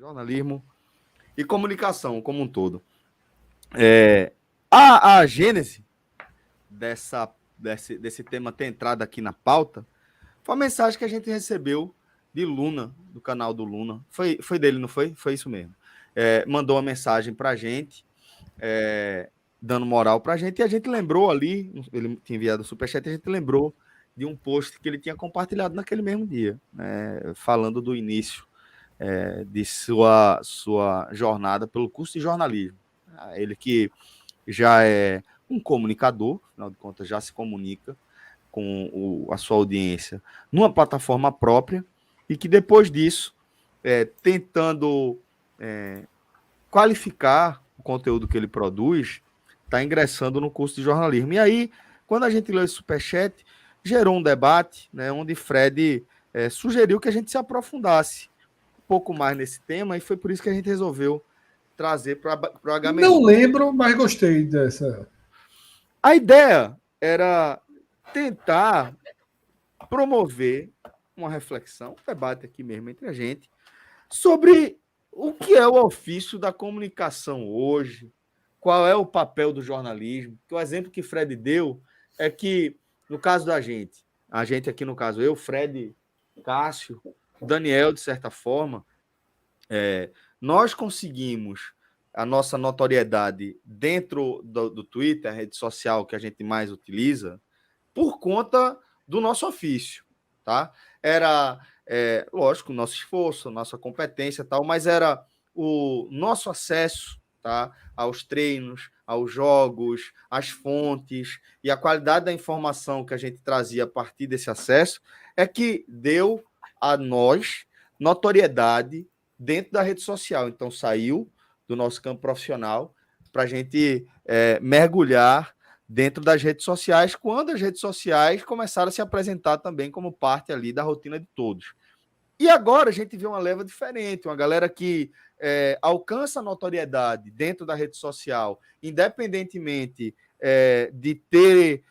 jornalismo e comunicação como um todo. A gênese desse tema ter entrado aqui na pauta foi a mensagem que a gente recebeu de Luna, do canal do Luna. Foi dele, não foi? Foi isso mesmo. Mandou uma mensagem para a gente, dando moral para a gente, e a gente lembrou ali, ele tinha enviado o superchat, a gente lembrou de um post que ele tinha compartilhado naquele mesmo dia, né, falando do início de sua jornada pelo curso de jornalismo. Ele que já é um comunicador, afinal de contas já se comunica com a sua audiência numa plataforma própria, e que depois disso, tentando qualificar o conteúdo que ele produz, está ingressando no curso de jornalismo. E aí, quando a gente leu esse superchat, gerou um debate, né, onde Fred sugeriu que a gente se aprofundasse um pouco mais nesse tema, e foi por isso que a gente resolveu trazer para o H-Menon. Não lembro, mas gostei dessa. A ideia era tentar promover uma reflexão, um debate aqui mesmo entre a gente, sobre o que é o ofício da comunicação hoje, qual é o papel do jornalismo. O exemplo que Fred deu é que, no caso da gente, a gente aqui no caso, eu, Fred, Cássio, Daniel, de certa forma, nós conseguimos a nossa notoriedade dentro do Twitter, a rede social que a gente mais utiliza, por conta do nosso ofício, tá? Era, lógico, o nosso esforço, nossa competência e tal, mas era o nosso acesso, tá, aos treinos, aos jogos, às fontes e a qualidade da informação que a gente trazia a partir desse acesso é que deu a nós notoriedade dentro da rede social. Então, saiu do nosso campo profissional para a gente mergulhar dentro das redes sociais, quando as redes sociais começaram a se apresentar também como parte ali da rotina de todos. E agora a gente vê uma leva diferente, uma galera que alcança notoriedade dentro da rede social, independentemente de ter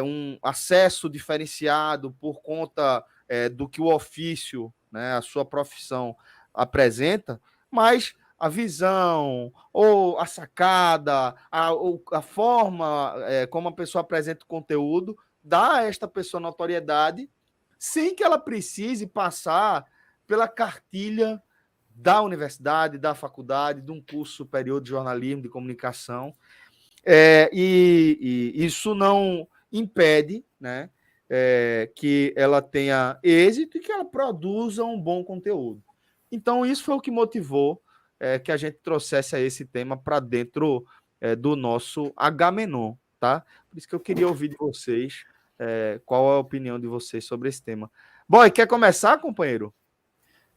um acesso diferenciado por conta do que o ofício, né, a sua profissão apresenta, mas a visão, ou a sacada, a forma como a pessoa apresenta o conteúdo, dá a esta pessoa notoriedade, sem que ela precise passar pela cartilha da universidade, da faculdade, de um curso superior de jornalismo, de comunicação. E isso não impede, né, que ela tenha êxito e que ela produza um bom conteúdo. Então, isso foi o que motivou que a gente trouxesse esse tema para dentro do nosso H-Menon, tá? Por isso que eu queria ouvir de vocês qual a opinião de vocês sobre esse tema. Boy, quer começar, companheiro?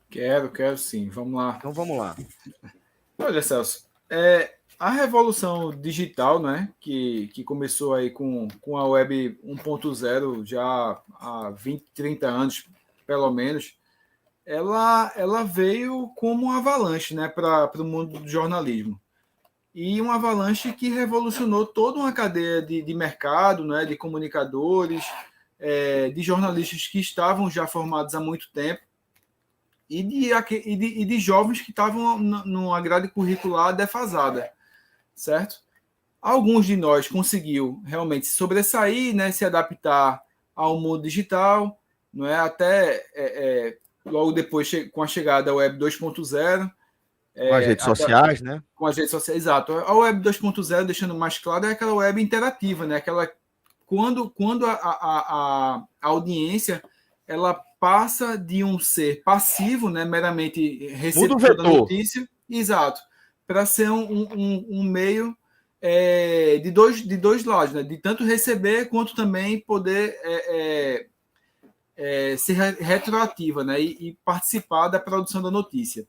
Quero sim. Vamos lá. Então, vamos lá. Olha, Celso, a revolução digital, né, que começou aí com a Web 1.0 já há 20, 30 anos, pelo menos, ela veio como uma avalanche, né, para o mundo do jornalismo. E uma avalanche que revolucionou toda uma cadeia de mercado, né, de comunicadores, de jornalistas que estavam já formados há muito tempo e de jovens que estavam numa grade curricular defasada, certo? Alguns de nós conseguiu realmente sobressair, né, se adaptar ao mundo digital, não é? Até logo depois, com a chegada da Web 2.0. Com as redes sociais, né? Com as redes sociais, exato. A Web 2.0, deixando mais claro, é aquela web interativa, né? Aquela, quando a audiência ela passa de um ser passivo, né, meramente receptor da notícia, exato, para ser um meio de dois lados, né, de tanto receber quanto também poder ser retroativa, né, e participar da produção da notícia.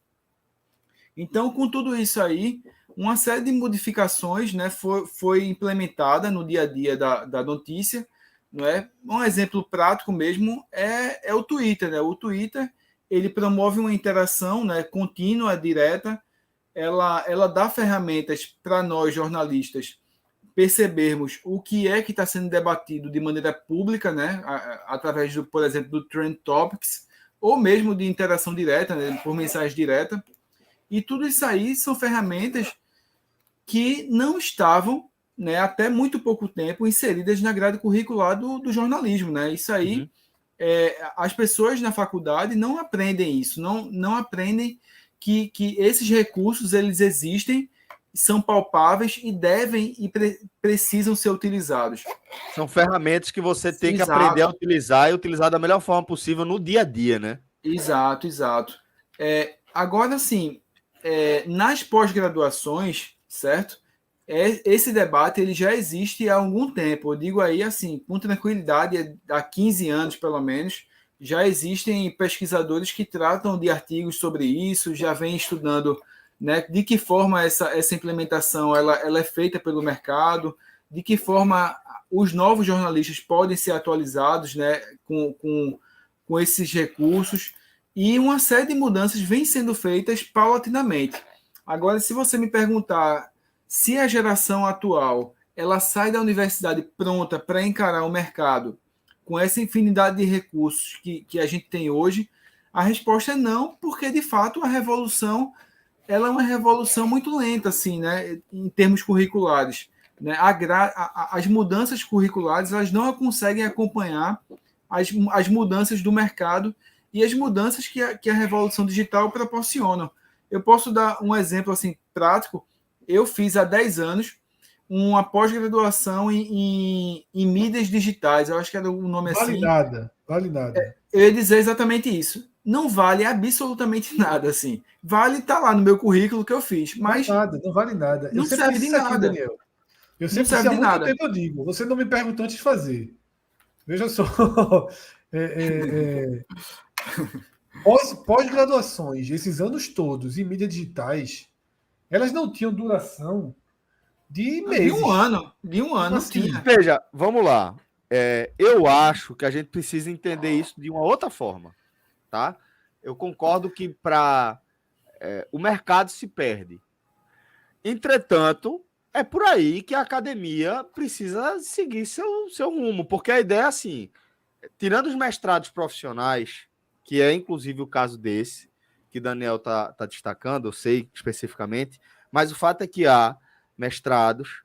Então, com tudo isso aí, uma série de modificações, né, foi implementada no dia a dia da notícia. Não é? Um exemplo prático mesmo é o Twitter. Né? O Twitter ele promove uma interação, né, contínua, direta. Ela dá ferramentas para nós, jornalistas, percebermos o que é que está sendo debatido de maneira pública, né, através, por exemplo, do Trend Topics, ou mesmo de interação direta, né, por mensagem direta. E tudo isso aí são ferramentas que não estavam, né, até muito pouco tempo, inseridas na grade curricular do jornalismo. Né? Isso aí, as pessoas na faculdade não aprendem isso, não aprendem que esses recursos eles existem, são palpáveis e devem e precisam ser utilizados. São ferramentas que você tem que Exato. aprender a utilizar e utilizar da melhor forma possível no dia a dia, né? Exato. Agora, sim, nas pós-graduações, certo? Esse debate ele já existe há algum tempo. Eu digo aí, assim, com tranquilidade, há 15 anos, pelo menos, já existem pesquisadores que tratam de artigos sobre isso, já vêm estudando, né, de que forma essa implementação ela é feita pelo mercado, de que forma os novos jornalistas podem ser atualizados, né, com esses recursos, e uma série de mudanças vêm sendo feitas paulatinamente. Agora, se você me perguntar se a geração atual ela sai da universidade pronta para encarar o mercado com essa infinidade de recursos que a gente tem hoje, a resposta é não, porque, de fato, a revolução ela é uma revolução muito lenta, assim, né, em termos curriculares. Né? As mudanças curriculares elas não conseguem acompanhar as mudanças do mercado e as mudanças que a revolução digital proporciona. Eu posso dar um exemplo assim, prático. Eu fiz há 10 anos uma pós-graduação em mídias digitais. Eu acho que era o nome assim. Vale nada. Eu ia dizer exatamente isso. Não vale absolutamente nada, assim. Vale estar lá no meu currículo que eu fiz, mas Não vale nada. Não serve de nada. Daniel. Eu sempre serve de nada. tempo eu digo. Você não me perguntou antes de fazer. Veja só. Pós-graduações, esses anos todos em mídias digitais, elas não tinham duração de meses. De um ano, assim, tinha. Veja, vamos lá. Eu acho que a gente precisa entender isso de uma outra forma, tá? Eu concordo que o mercado se perde. Entretanto, é por aí que a academia precisa seguir seu rumo, porque a ideia é assim, tirando os mestrados profissionais, que é inclusive o caso desse, que Daniel tá destacando, eu sei especificamente, mas o fato é que há mestrados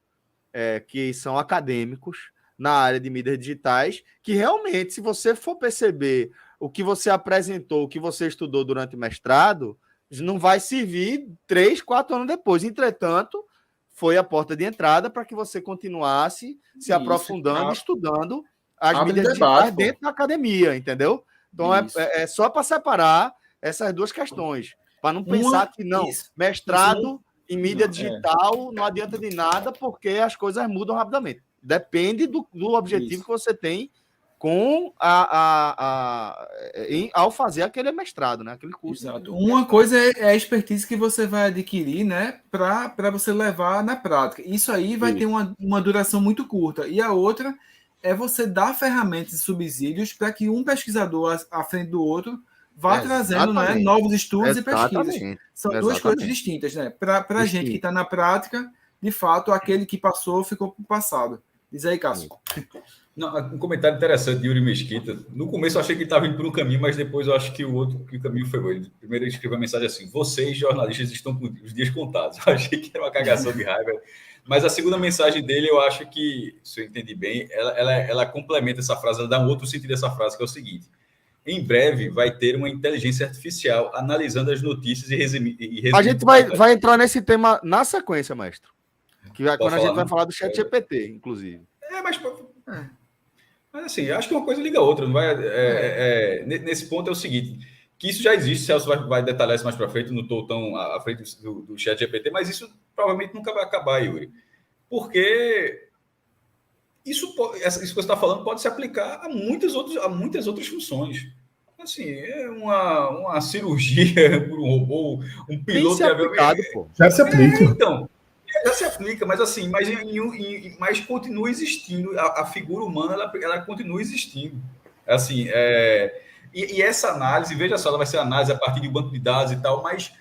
que são acadêmicos na área de mídias digitais, que realmente, se você for perceber o que você apresentou, o que você estudou durante o mestrado, não vai servir 3, 4 anos depois. Entretanto, foi a porta de entrada para que você continuasse se aprofundando, estudando as mídias digitais dentro da academia, entendeu? Então, é só para separar essas duas questões, para não pensar que não, mestrado em mídia digital não adianta de nada, porque as coisas mudam rapidamente. Depende do objetivo que você tem com ao fazer aquele mestrado, né? Aquele curso. Exato. Uma coisa é a expertise que você vai adquirir, né, para você levar na prática. Isso aí vai ter uma duração muito curta. E a outra é você dar ferramentas e subsídios para que um pesquisador à frente do outro vá trazendo, né, novos estudos e pesquisas. São duas coisas distintas, né? Para a gente que está na prática, de fato, aquele que passou ficou para o passado. Diz aí, Cássio. Não, um comentário interessante de Yuri Mesquita. No começo eu achei que ele estava indo por um caminho, mas depois eu acho que o caminho foi bom. Primeiro ele escreveu uma mensagem assim: vocês, jornalistas, estão com os dias contados. Eu achei que era uma cagação de raiva. Mas a segunda mensagem dele, eu acho que, se eu entendi bem, ela complementa essa frase, ela dá um outro sentido dessa frase, que é o seguinte: em breve vai ter uma inteligência artificial analisando as notícias e resumindo. A gente vai entrar nesse tema na sequência, mestre. Quando a gente vai falar do ChatGPT, inclusive. Mas assim, acho que uma coisa liga a outra. Não vai, nesse ponto é o seguinte, que isso já existe, Celso vai detalhar isso mais para frente, não estou tão à frente do ChatGPT, mas isso provavelmente nunca vai acabar, Yuri. Porque isso que você está falando pode se aplicar a muitas outras funções. Assim, é uma cirurgia por um robô, um piloto de avião. Já se aplica. Então, já se aplica, mas assim, mas continua existindo. A figura humana, ela continua existindo. Assim, e essa análise, veja só, ela vai ser análise a partir de um banco de dados e tal, mas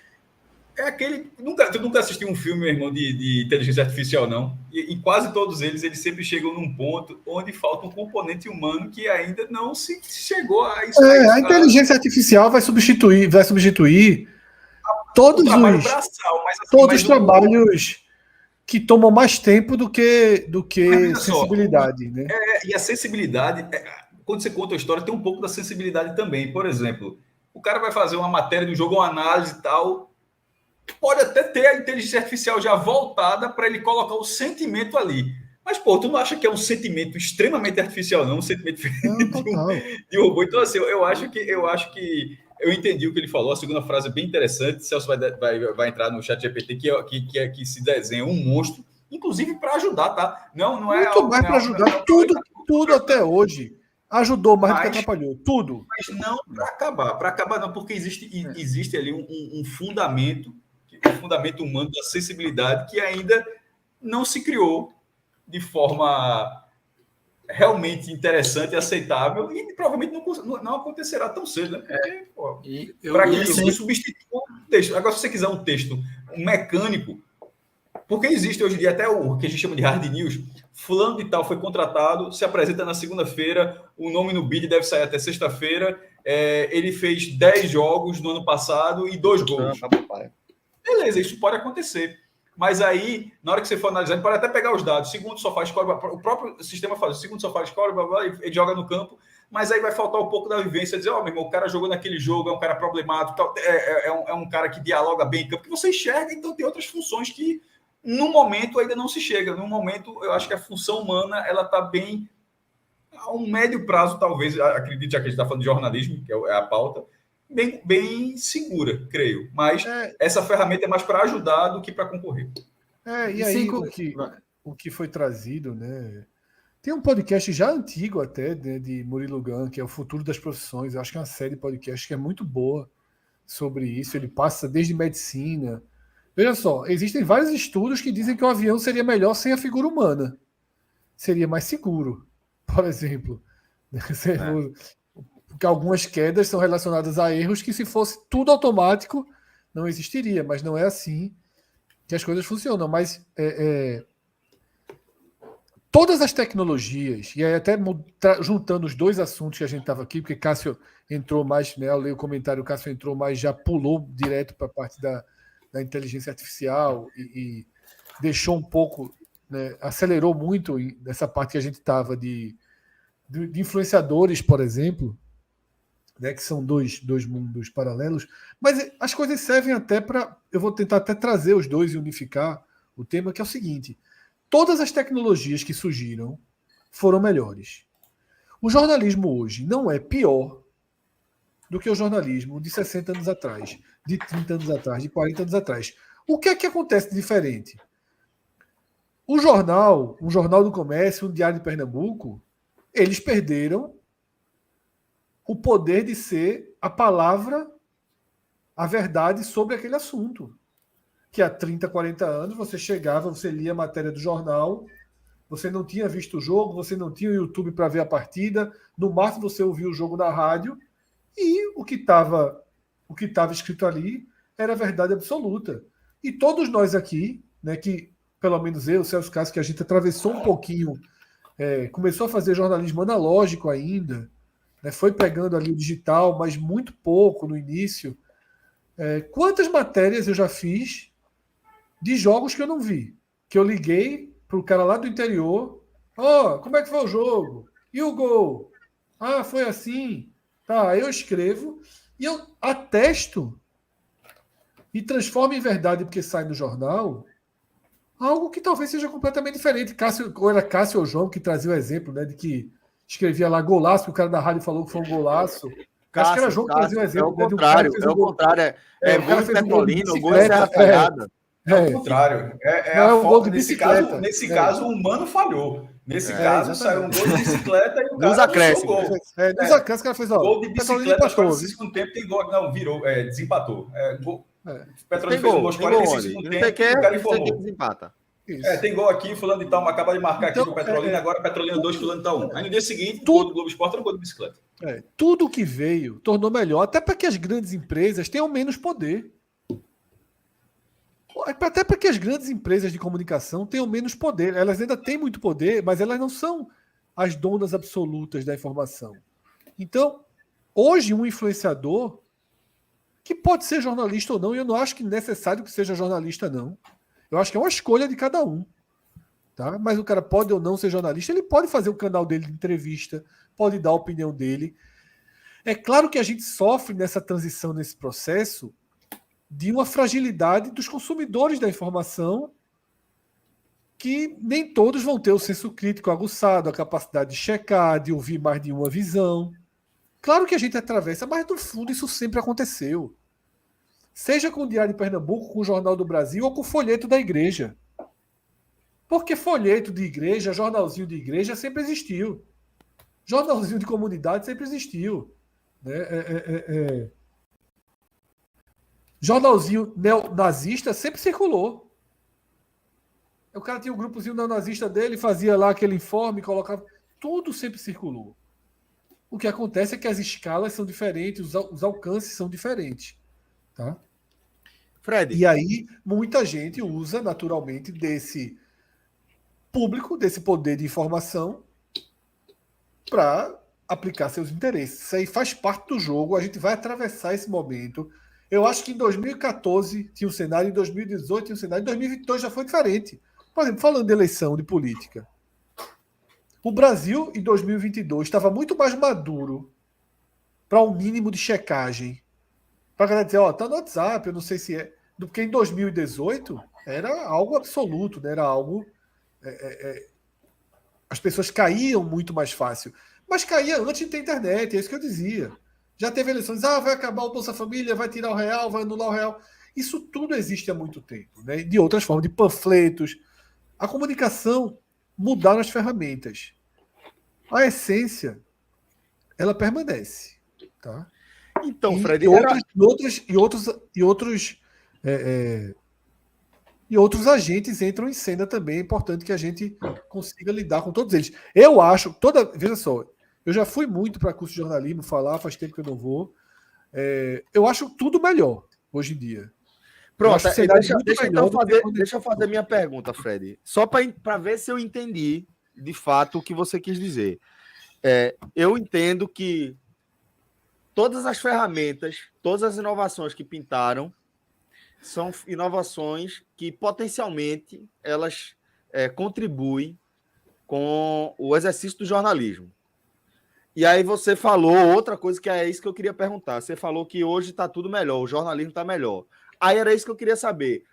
é aquele... Tu nunca assistiu um filme, meu irmão, de inteligência artificial, não? E quase todos eles sempre chegam num ponto onde falta um componente humano que ainda não se chegou a isso. A inteligência artificial vai substituir todos o trabalho os, braçal, mas assim, todos mas os trabalhos que tomam mais tempo do que Mas veja só, sensibilidade, né? e a sensibilidade, quando você conta a história, tem um pouco da sensibilidade também. Por exemplo, o cara vai fazer uma matéria de um jogo, uma análise e tal, pode até ter a inteligência artificial já voltada para ele colocar o sentimento ali. Mas, pô, tu não acha que é um sentimento extremamente artificial, não? Um sentimento Não, total. de um robô. Então, assim, eu acho que eu entendi o que ele falou. A segunda frase é bem interessante. Celso vai entrar no chat GPT, que se desenha um monstro, inclusive para ajudar, tá? Não é Muito algo, mais não é para algo- ajudar. não é algo Tudo até hoje ajudou mais do que Mas- atrapalhou. Tudo. mas não para acabar. Para acabar, não, porque existe ali um fundamento humano da sensibilidade que ainda não se criou de forma realmente interessante e aceitável e provavelmente não acontecerá tão cedo, né? Porque, pô, E para que eu isso sempre- substitua um texto. Agora, se você quiser um texto mecânico, porque existe hoje em dia até o que a gente chama de hard news, fulano de tal foi contratado, se apresenta na segunda-feira, o nome no bid deve sair até sexta-feira, ele fez 10 jogos no ano passado e 2 gols. Beleza, isso pode acontecer. Mas aí, na hora que você for analisar, ele pode até pegar os dados. Segundo sofá score, o próprio sistema faz o segundo sofá score, blá, blá, ele joga no campo, mas aí vai faltar um pouco da vivência, dizer, meu irmão, o cara jogou naquele jogo, é um cara problemático, tal, é um cara que dialoga bem em campo, que você enxerga, então tem outras funções que, no momento, ainda não se chega. No momento, eu acho que a função humana, ela está bem, a um médio prazo, talvez, acredito, já que a gente está falando de jornalismo, que é a pauta, bem segura, creio. Mas essa ferramenta é mais para ajudar do que para concorrer. E aí o que foi trazido, né? Tem um podcast já antigo até, né, de Murilo Gun, que é o Futuro das Profissões. Eu acho que é uma série de podcast que é muito boa sobre isso. Ele passa desde medicina. Veja só, existem vários estudos que dizem que o avião seria melhor sem a figura humana. Seria mais seguro, por exemplo. Porque algumas quedas são relacionadas a erros que, se fosse tudo automático, não existiria. Mas não é assim que as coisas funcionam. Mas todas as tecnologias, e aí até juntando os dois assuntos que a gente estava aqui, porque Cássio entrou mais, né, ao ler o comentário, o Cássio entrou mais, já pulou direto para a parte da inteligência artificial e deixou um pouco, né, acelerou muito nessa parte que a gente estava de influenciadores, por exemplo, né, que são dois mundos paralelos, mas as coisas servem até para... Eu vou tentar até trazer os dois e unificar o tema, que é o seguinte: todas as tecnologias que surgiram foram melhores. O jornalismo hoje não é pior do que o jornalismo de 60 anos atrás, de 30 anos atrás, de 40 anos atrás. O que é que acontece de diferente? Um jornal do comércio, um Diário de Pernambuco, eles perderam o poder de ser a palavra, a verdade sobre aquele assunto. Que há 30, 40 anos você chegava, você lia a matéria do jornal, você não tinha visto o jogo, você não tinha o YouTube para ver a partida, no máximo você ouvia o jogo na rádio, e o que estava escrito ali era a verdade absoluta. E todos nós aqui, né, que pelo menos eu, Celso Cássio, que a gente atravessou um pouquinho, começou a fazer jornalismo analógico ainda, né, foi pegando ali o digital, mas muito pouco no início. Quantas matérias eu já fiz de jogos que eu não vi? Que eu liguei para o cara lá do interior, como é que foi o jogo? E o gol? Foi assim. Tá, eu escrevo e eu atesto e transformo em verdade, porque sai no jornal, algo que talvez seja completamente diferente. Ou era Cássio ou João que trazia o exemplo, né, de que escrevia lá golaço, que o cara da rádio falou que foi um golaço. Acho que era João que trazia o exemplo. É o contrário, é o contrário. É gol de Petrolina, gol de Serra Talhada. É o contrário. É um gol de bicicleta. Nesse caso, o humano falhou. Nesse caso, saiu um gol de bicicleta e o Nos cara acréscimos. gol. Nos acréscimos, o cara fez gol de bicicleta aos 45 tempo, tem gol. Não, virou, desempatou. Petrolina fez um gol aos 45 tempo, o cara informou. Desempata. Tem gol aqui, fulano de tal, acaba de marcar aqui pro Petrolina, agora Petrolina 2, fulano de tal 1. Aí no dia seguinte, o gol do Globo Esporte era um gol de bicicleta. Tudo que veio tornou melhor, até para que as grandes empresas tenham menos poder. Até para que as grandes empresas de comunicação tenham menos poder. Elas ainda têm muito poder, mas elas não são as donas absolutas da informação. Então, hoje, um influenciador, que pode ser jornalista ou não, e eu não acho que é necessário que seja jornalista, não. Eu acho que é uma escolha de cada um. Tá? Mas o cara pode ou não ser jornalista, ele pode fazer o canal dele de entrevista, pode dar a opinião dele. É claro que a gente sofre nessa transição, nesse processo, de uma fragilidade dos consumidores da informação, que nem todos vão ter o senso crítico aguçado, a capacidade de checar, de ouvir mais de uma visão. Claro que a gente atravessa, mas no fundo isso sempre aconteceu. Seja com o Diário de Pernambuco, com o Jornal do Brasil ou com o folheto da igreja. Porque folheto de igreja, jornalzinho de igreja sempre existiu. Jornalzinho de comunidade sempre existiu. Né? Jornalzinho neonazista sempre circulou. O cara tinha um grupozinho neonazista dele, fazia lá aquele informe, colocava. Tudo sempre circulou. O que acontece é que as escalas são diferentes, os alcances são diferentes. Tá? Fred. E aí, muita gente usa naturalmente desse público, desse poder de informação, para aplicar seus interesses. Isso aí faz parte do jogo, a gente vai atravessar esse momento. Eu acho que em 2014 tinha um cenário, em 2018 tinha um cenário, em 2022 já foi diferente. Por exemplo, falando de eleição, de política. O Brasil, em 2022, estava muito mais maduro para um mínimo de checagem. Para a galera dizer, ó, tá no WhatsApp, eu não sei se é. Porque em 2018 era algo absoluto, né? Era algo. As pessoas caíam muito mais fácil. Mas caía antes de ter internet, é isso que eu dizia. Já teve eleições, vai acabar o Bolsa Família, vai tirar o real, vai anular o real. Isso tudo existe há muito tempo, né? De outras formas, de panfletos. A comunicação mudaram as ferramentas. A essência, ela permanece. Tá? Então, Fred, e outros agentes entram em cena também. É importante que a gente consiga lidar com todos eles. Eu acho, veja só, eu já fui muito para curso de jornalismo, falar, faz tempo que eu não vou. Eu acho tudo melhor hoje em dia. Pronto, deixa eu fazer minha pergunta, Fred. Só para ver se eu entendi de fato o que você quis dizer. Eu entendo que todas as ferramentas, todas as inovações que pintaram são inovações que potencialmente elas contribuem com o exercício do jornalismo. E aí você falou outra coisa que é isso que eu queria perguntar. Você falou que hoje está tudo melhor, o jornalismo está melhor. Aí era isso que eu queria saber.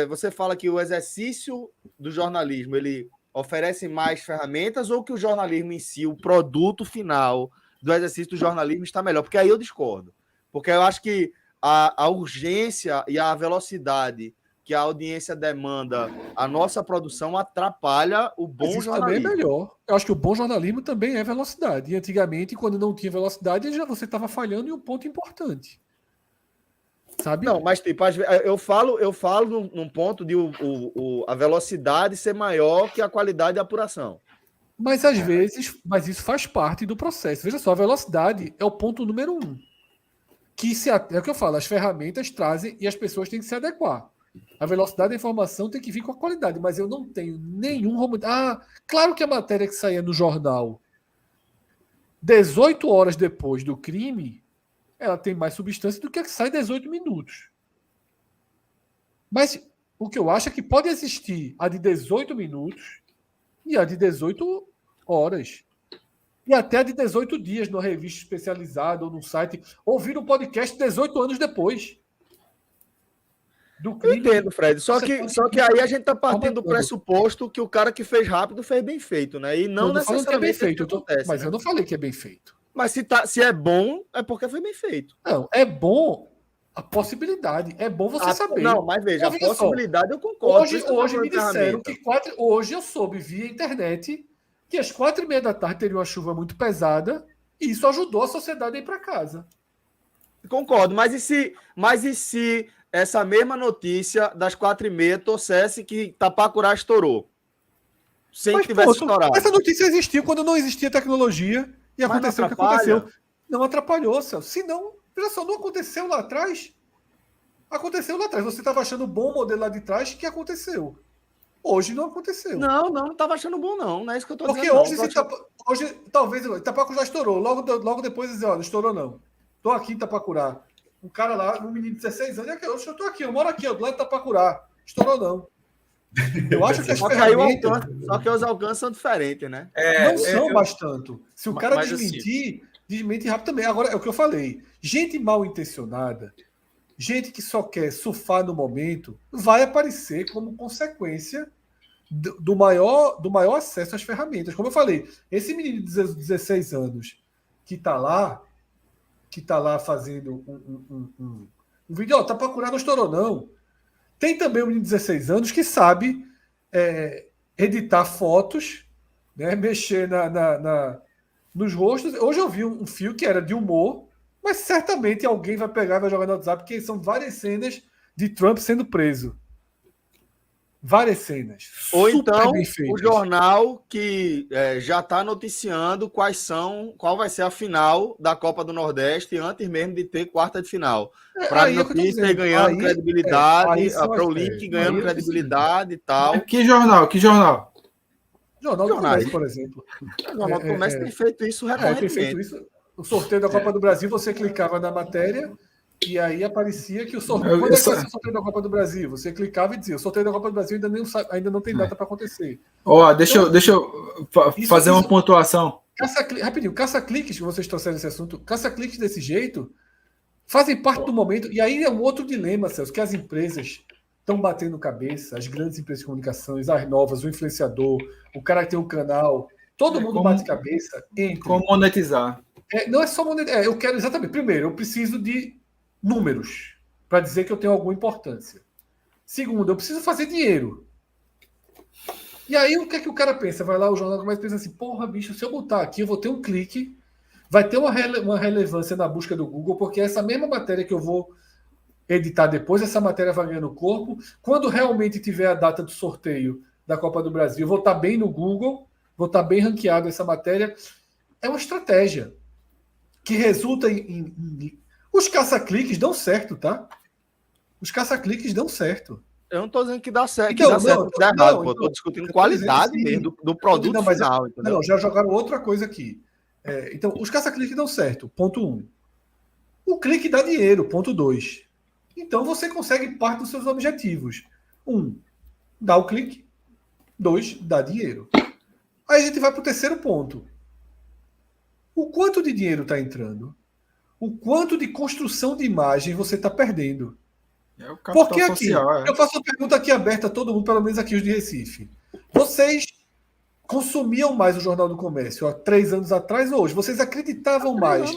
Você fala que o exercício do jornalismo ele oferece mais ferramentas ou que o jornalismo em si, o produto final do exercício do jornalismo está melhor? Porque aí eu discordo. Porque eu acho que a urgência e a velocidade que a audiência demanda a nossa produção atrapalha o bom jornalismo. Também é melhor. Eu acho que o bom jornalismo também é velocidade. E antigamente, quando não tinha velocidade, você estava falhando em um ponto importante. Sabe? Não, mas tipo, eu falo num ponto de a velocidade ser maior que a qualidade de apuração. Mas às vezes, isso faz parte do processo. Veja só, a velocidade é o ponto número 1. É o que eu falo, as ferramentas trazem e as pessoas têm que se adequar. A velocidade da informação tem que vir com a qualidade, mas eu não tenho nenhum... claro que a matéria que saía no jornal 18 horas depois do crime, ela tem mais substância do que a que sai 18 minutos. Mas o que eu acho é que pode existir a de 18 minutos e a de 18 horas. E até a de 18 dias numa revista especializada ou num site. Ouvir um podcast 18 anos depois. Do crime. Eu entendo, Fred. Só que aí a gente está partindo do pressuposto que o cara que fez rápido fez bem feito, né? E não necessariamente que é bem feito. Acontece, mas eu não falei que é bem feito. Mas se é bom, é porque foi bem feito. Não, é bom a possibilidade. É bom você saber. Não, mas veja, a possibilidade eu concordo. Hoje me disseram que hoje eu soube via internet que às 4h30 da tarde teria uma chuva muito pesada e isso ajudou a sociedade a ir para casa. Concordo, mas e se essa mesma notícia das 4h30 trouxesse que Tapacurá estourou? Sem que tivesse estourado. Essa notícia existiu quando não existia tecnologia e aconteceu o que aconteceu. Não atrapalhou, Celso. Se não, veja só, não aconteceu lá atrás. Aconteceu lá atrás. Você estava achando bom o modelo lá de trás que aconteceu. Hoje não aconteceu. Não estava achando bom, não. Não é isso que eu estou dizendo. Porque hoje talvez Itapacurá já estourou. Logo depois dizer, não estourou não. Estou aqui em Itapacurá. Um cara lá, um menino de 16 anos, eu tô aqui, eu moro aqui, do lado de Tapacurá. Estourou não. Eu acho que as ferramentas Só que os alcances são diferentes, né? não são mais tanto. Se o cara mas desmentir, desmente rápido também. Agora, é o que eu falei. Gente mal intencionada, gente que só quer surfar no momento, vai aparecer como consequência do maior acesso às ferramentas. Como eu falei, esse menino de 16 anos que está lá fazendo um vídeo, tá procurando, não estourou, não. Tem também um menino de 16 anos que sabe editar fotos, né, mexer nos rostos. Hoje eu vi um fio que era de humor, mas certamente alguém vai pegar e vai jogar no WhatsApp, porque são várias cenas de Trump sendo preso. Várias cenas. Ou então o jornal que já está noticiando qual vai ser a final da Copa do Nordeste antes mesmo de ter quarta de final. Para a notícia ganhando credibilidade, para o link ganhando credibilidade e tal. Que jornal? Jornal do Comércio, por exemplo. O Jornal do Comércio tem feito isso recorrentemente. Tem feito isso. O sorteio da Copa do Brasil, você clicava na matéria e aí aparecia que o sorteio. Quando é que vai ser o sorteio da Copa do Brasil? Você clicava e dizia: o sorteio da Copa do Brasil ainda não tem data para acontecer. Deixa eu fazer uma pontuação. Rapidinho, caça-cliques, que vocês trouxeram esse assunto, caça-cliques desse jeito fazem parte do momento. E aí é um outro dilema, Celso, que as empresas estão batendo cabeça, as grandes empresas de comunicações, as novas, o influenciador, o cara que tem um canal, todo mundo bate cabeça entre. Como monetizar? Não é só monetizar. Eu quero exatamente. Primeiro, eu preciso de números para dizer que eu tenho alguma importância. Segundo, eu preciso fazer dinheiro. E aí, o que é que o cara pensa? Vai lá, o jornal começa a pensar assim: porra, bicho, se eu botar aqui, eu vou ter um clique, vai ter uma relevância na busca do Google, porque essa mesma matéria que eu vou editar depois, essa matéria vai ganhando corpo. Quando realmente tiver a data do sorteio da Copa do Brasil, eu vou estar bem no Google, vou estar bem ranqueado essa matéria. É uma estratégia que resulta em... Os caça-cliques dão certo, tá? Os caça-cliques dão certo. Eu não estou dizendo que dá certo, então, que dá certo, que dá errado. Pô. Estou discutindo qualidade assim, mesmo do produto final. Não, já jogaram outra coisa aqui. Então, os caça-cliques dão certo, ponto 1. O clique dá dinheiro, ponto 2. Então, você consegue parte dos seus objetivos. 1, dá o clique. 2, dá dinheiro. Aí a gente vai para o terceiro ponto. O quanto de dinheiro está entrando? O quanto de construção de imagem você está perdendo? Porque aqui, eu faço uma pergunta aqui aberta a todo mundo, pelo menos aqui os de Recife. Vocês consumiam mais o Jornal do Comércio há 3 anos atrás ou hoje? Vocês acreditavam mais?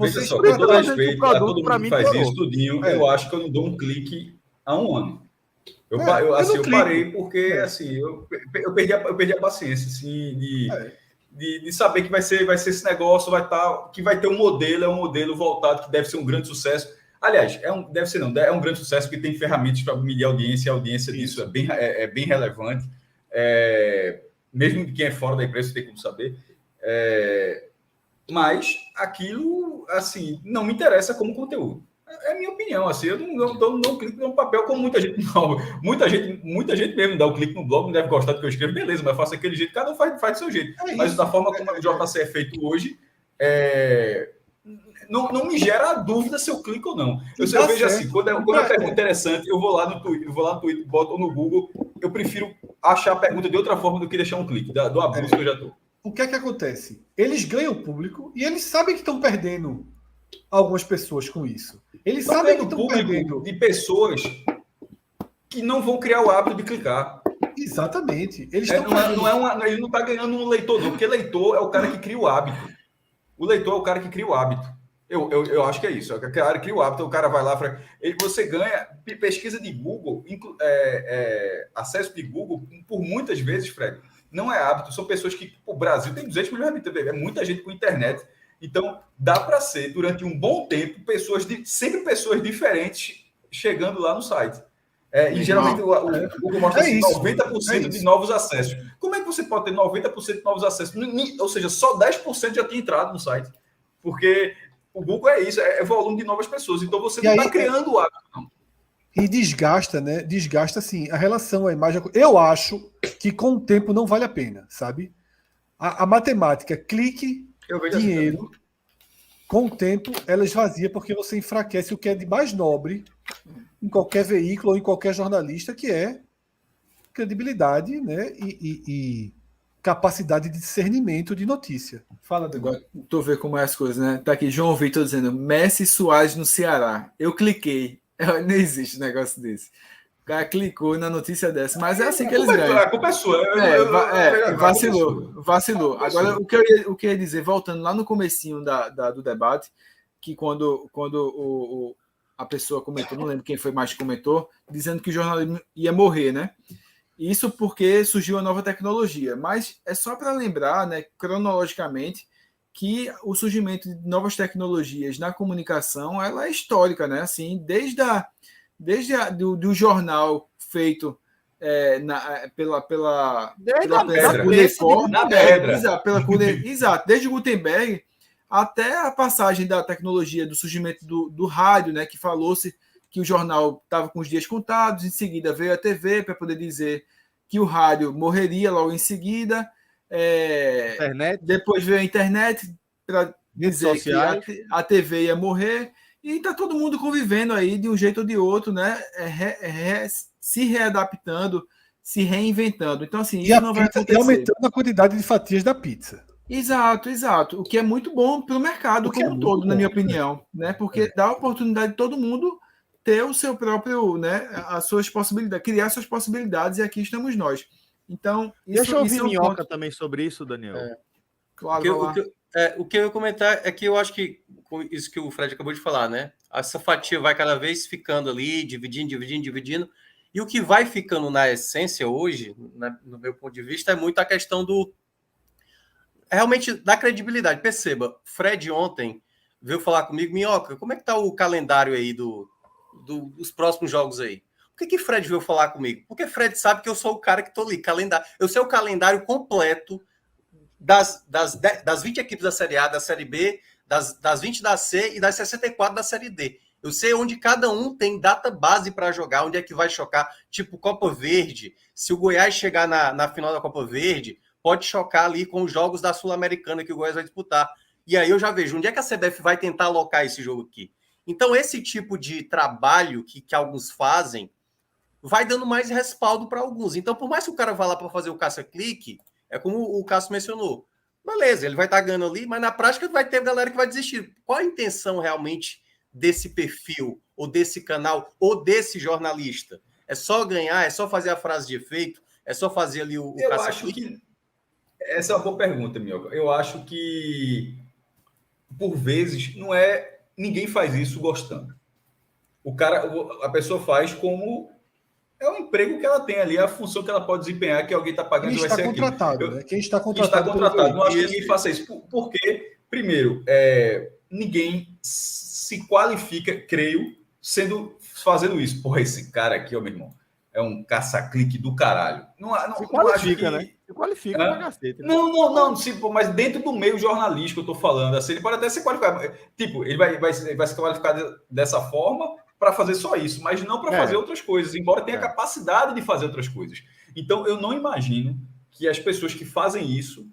Veja só, com todo respeito a todo mundo que faz isso, tudinho, eu acho que eu não dou um clique há um ano. Eu parei porque assim, eu perdi a paciência assim, de saber que vai ser esse negócio, que vai ter um modelo voltado, que deve ser um grande sucesso. Aliás, é um grande sucesso, porque tem ferramentas para medir a audiência, e a audiência disso é bem relevante. Mesmo de quem é fora da empresa, tem como saber. Mas aquilo, assim, não me interessa como conteúdo. É a minha opinião, assim, eu não clico no papel como muita gente não. Muita gente mesmo dá o clique no blog, não deve gostar do que eu escrevo, beleza, mas eu faço aquele jeito, cada um faz do seu jeito. Mas da forma como o JC é feito hoje, não me gera a dúvida se eu clico ou não. Eu vejo assim, quando a pergunta é interessante, eu vou lá no Twitter, boto no Google, eu prefiro achar a pergunta de outra forma do que deixar um clique, do abuso que eu já estou. O que é que acontece? Eles ganham público e eles sabem que estão perdendo algumas pessoas com isso. Eles sabem que estão perdendo de pessoas que não vão criar o hábito de clicar. Exatamente. Eles ele não está ganhando um leitor, não, porque leitor é o cara que cria o hábito. O leitor é o cara que cria o hábito. Eu acho que é isso. É o cara que cria o hábito, o cara vai lá. Você ganha pesquisa de Google, acesso de Google, por muitas vezes, Fred, não é hábito. São pessoas que... O Brasil tem 200 milhões de habitantes, é muita gente com internet. Então, dá para ser, durante um bom tempo, sempre pessoas diferentes chegando lá no site. E geralmente o Google mostra assim, 90% de novos acessos. Como é que você pode ter 90% de novos acessos? Ou seja, só 10% já tinha entrado no site. Porque o Google é isso, é volume de novas pessoas. Então, você não está criando o hábito, não. E desgasta, né? Desgasta, assim, a relação, a imagem. Eu acho que com o tempo não vale a pena, sabe? A matemática, clique, dinheiro, Com o tempo, ela esvazia porque você enfraquece o que é de mais nobre em qualquer veículo ou em qualquer jornalista, que é credibilidade, né? E capacidade de discernimento de notícia. Fala, Daniel. Agora, tô vendo como é as coisas, né? Tá aqui, João Vitor dizendo, Messi e Soares no Ceará. Eu cliquei. Não existe negócio desse. O cara clicou na notícia dessa, mas é assim que eles ganham. A culpa é sua. Vacilou. Agora, o que eu ia dizer, voltando lá no comecinho do debate, que quando a pessoa comentou, não lembro quem foi mais que comentou, dizendo que o jornalismo ia morrer, né? Isso porque surgiu a nova tecnologia. Mas é só para lembrar, né, cronologicamente, que o surgimento de novas tecnologias na comunicação ela é histórica, né? Assim, desde do jornal feito pela desde Gutenberg até a passagem da tecnologia do surgimento do rádio, né, que falou-se que o jornal estava com os dias contados, em seguida veio a TV para poder dizer que o rádio morreria logo em seguida, depois veio a internet para dizer que a TV ia morrer, e está todo mundo convivendo aí de um jeito ou de outro, né, se readaptando, se reinventando. Então, assim, isso não vai acontecer. E aumentando a quantidade de fatias da pizza. Exato. O que é muito bom para o mercado como um todo, na minha opinião, né? Porque dá a oportunidade de todo mundo ter o seu próprio, né? As suas possibilidades, criar suas possibilidades, e aqui estamos nós. Então, deixa eu ouvir Minhoca também sobre isso, Daniel. Claro. O que eu ia comentar é que eu acho que isso que o Fred acabou de falar, né? Essa fatia vai cada vez ficando ali, dividindo. E o que vai ficando na essência hoje, no meu ponto de vista, é muito a questão realmente da credibilidade. Perceba, Fred ontem veio falar comigo, Minhoca, como é que tá o calendário aí dos próximos jogos aí? Por que Fred veio falar comigo? Porque Fred sabe que eu sou o cara que tô ali, calendário. Eu sei o calendário completo das 20 equipes da Série A, da Série B, das 20 da C e das 64 da Série D. Eu sei onde cada um tem data base para jogar, onde é que vai chocar, tipo Copa Verde. Se o Goiás chegar na final da Copa Verde, pode chocar ali com os jogos da Sul-Americana que o Goiás vai disputar. E aí eu já vejo onde é que a CBF vai tentar alocar esse jogo aqui. Então, esse tipo de trabalho que alguns fazem vai dando mais respaldo para alguns. Então, por mais que o cara vá lá para fazer o caça-clique, é como o Cássio mencionou. Beleza, ele vai estar ganhando ali, mas na prática vai ter galera que vai desistir. Qual a intenção realmente desse perfil, ou desse canal, ou desse jornalista? É só ganhar, é só fazer a frase de efeito, é só fazer ali o eu acho que essa é uma boa pergunta, Minhoca. Eu acho que por vezes não é ninguém faz isso gostando. A pessoa faz como é o emprego que ela tem ali, a função que ela pode desempenhar, que alguém está pagando. Quem está contratado, né? Quem está contratado. Não acho que ninguém faça isso. Porque, primeiro, ninguém se qualifica, creio, fazendo isso. Porra, esse cara aqui, ó, meu irmão, é um caça-clique do caralho. Se qualifica, né? Se qualifica pra cacete. Né? Não, mas dentro do meio jornalístico eu tô falando, assim, ele pode até se qualificar. Tipo, ele vai se qualificar dessa forma para fazer só isso, mas não para fazer outras coisas, embora tenha capacidade de fazer outras coisas. Então, eu não imagino que as pessoas que fazem isso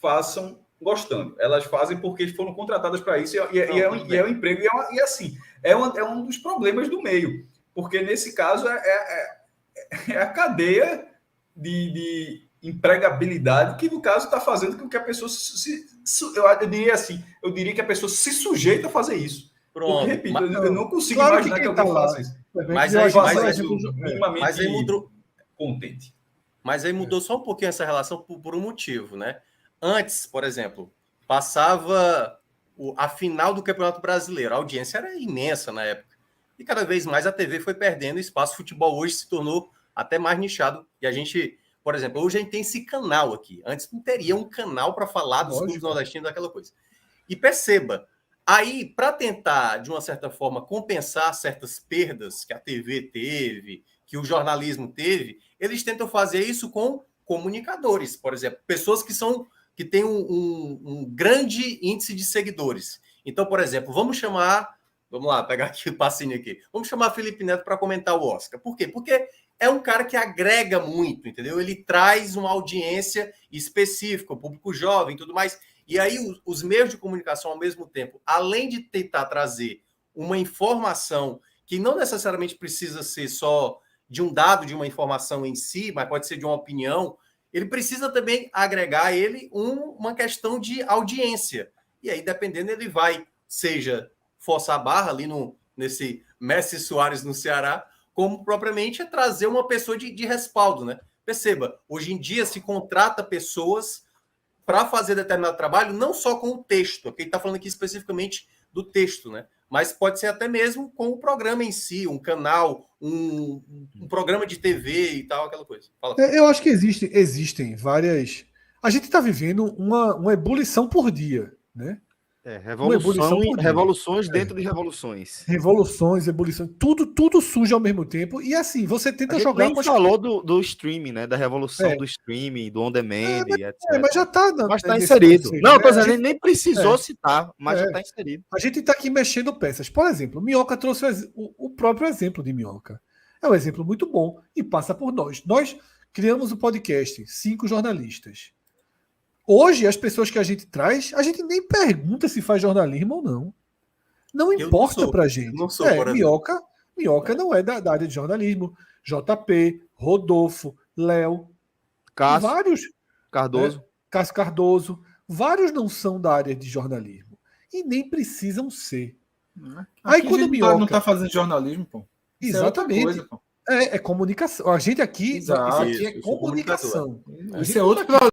façam gostando. Elas fazem porque foram contratadas para isso e é um emprego. E assim, é um dos problemas do meio, porque nesse caso é a cadeia de empregabilidade que, no caso, está fazendo com que a pessoa eu diria que a pessoa se sujeita a fazer isso. Pronto. Porque, repito, eu não consigo imaginar que alguém faça isso. Mas aí mudou contente. Mas aí mudou só um pouquinho essa relação por um motivo, né? Antes, por exemplo, passava a final do Campeonato Brasileiro. A audiência era imensa na época. E cada vez mais a TV foi perdendo espaço. O futebol hoje se tornou até mais nichado. E a gente, por exemplo, hoje a gente tem esse canal aqui. Antes não teria um canal para falar dos clubes nordestinos, daquela coisa. E perceba, aí, para tentar, de uma certa forma, compensar certas perdas que a TV teve, que o jornalismo teve, eles tentam fazer isso com comunicadores, por exemplo, pessoas que têm um grande índice de seguidores. Então, por exemplo, vamos lá, pegar aqui o passinho aqui. Vamos chamar Felipe Neto para comentar o Oscar. Por quê? Porque é um cara que agrega muito, entendeu? Ele traz uma audiência específica, o público jovem e tudo mais. E aí os meios de comunicação, ao mesmo tempo, além de tentar trazer uma informação que não necessariamente precisa ser só de um dado, de uma informação em si, mas pode ser de uma opinião, ele precisa também agregar a ele uma questão de audiência. E aí, dependendo, ele vai, seja forçar a barra ali nesse Messi Soares no Ceará, como propriamente trazer uma pessoa de respaldo, né? Perceba, hoje em dia se contrata pessoas para fazer determinado trabalho, não só com o texto, porque ele está falando aqui especificamente do texto, né? Mas pode ser até mesmo com o programa em si, um canal, um programa de TV e tal, aquela coisa. Fala. Eu acho que existem várias. A gente está vivendo uma ebulição por dia, né? Revoluções dentro de revoluções. Revoluções, ebulições, tudo surge ao mesmo tempo. E assim, você tenta jogar. A gente nem falou do streaming, né? Da revolução do streaming, do on-demand, etc. Mas já está. Mas está inserido. Conceito, não, né? Ele nem precisou citar, mas já está inserido. A gente está aqui mexendo peças. Por exemplo, Minhoca trouxe o próprio exemplo de Minhoca. É um exemplo muito bom e passa por nós. Nós criamos o podcast, 5 jornalistas. Hoje, as pessoas que a gente traz, a gente nem pergunta se faz jornalismo ou não. Não importa pra gente. Não sou, Minhoca não é da área de jornalismo. JP, Rodolfo, Léo, Cássio, vários. Cardoso. Né? Cássio Cardoso. Vários não são da área de jornalismo. E nem precisam ser. Aí quando o Minhoca não está fazendo jornalismo, pô. Exatamente. Coisa, pô. É comunicação. A gente aqui, isso aqui é comunicação. Isso é outro problema.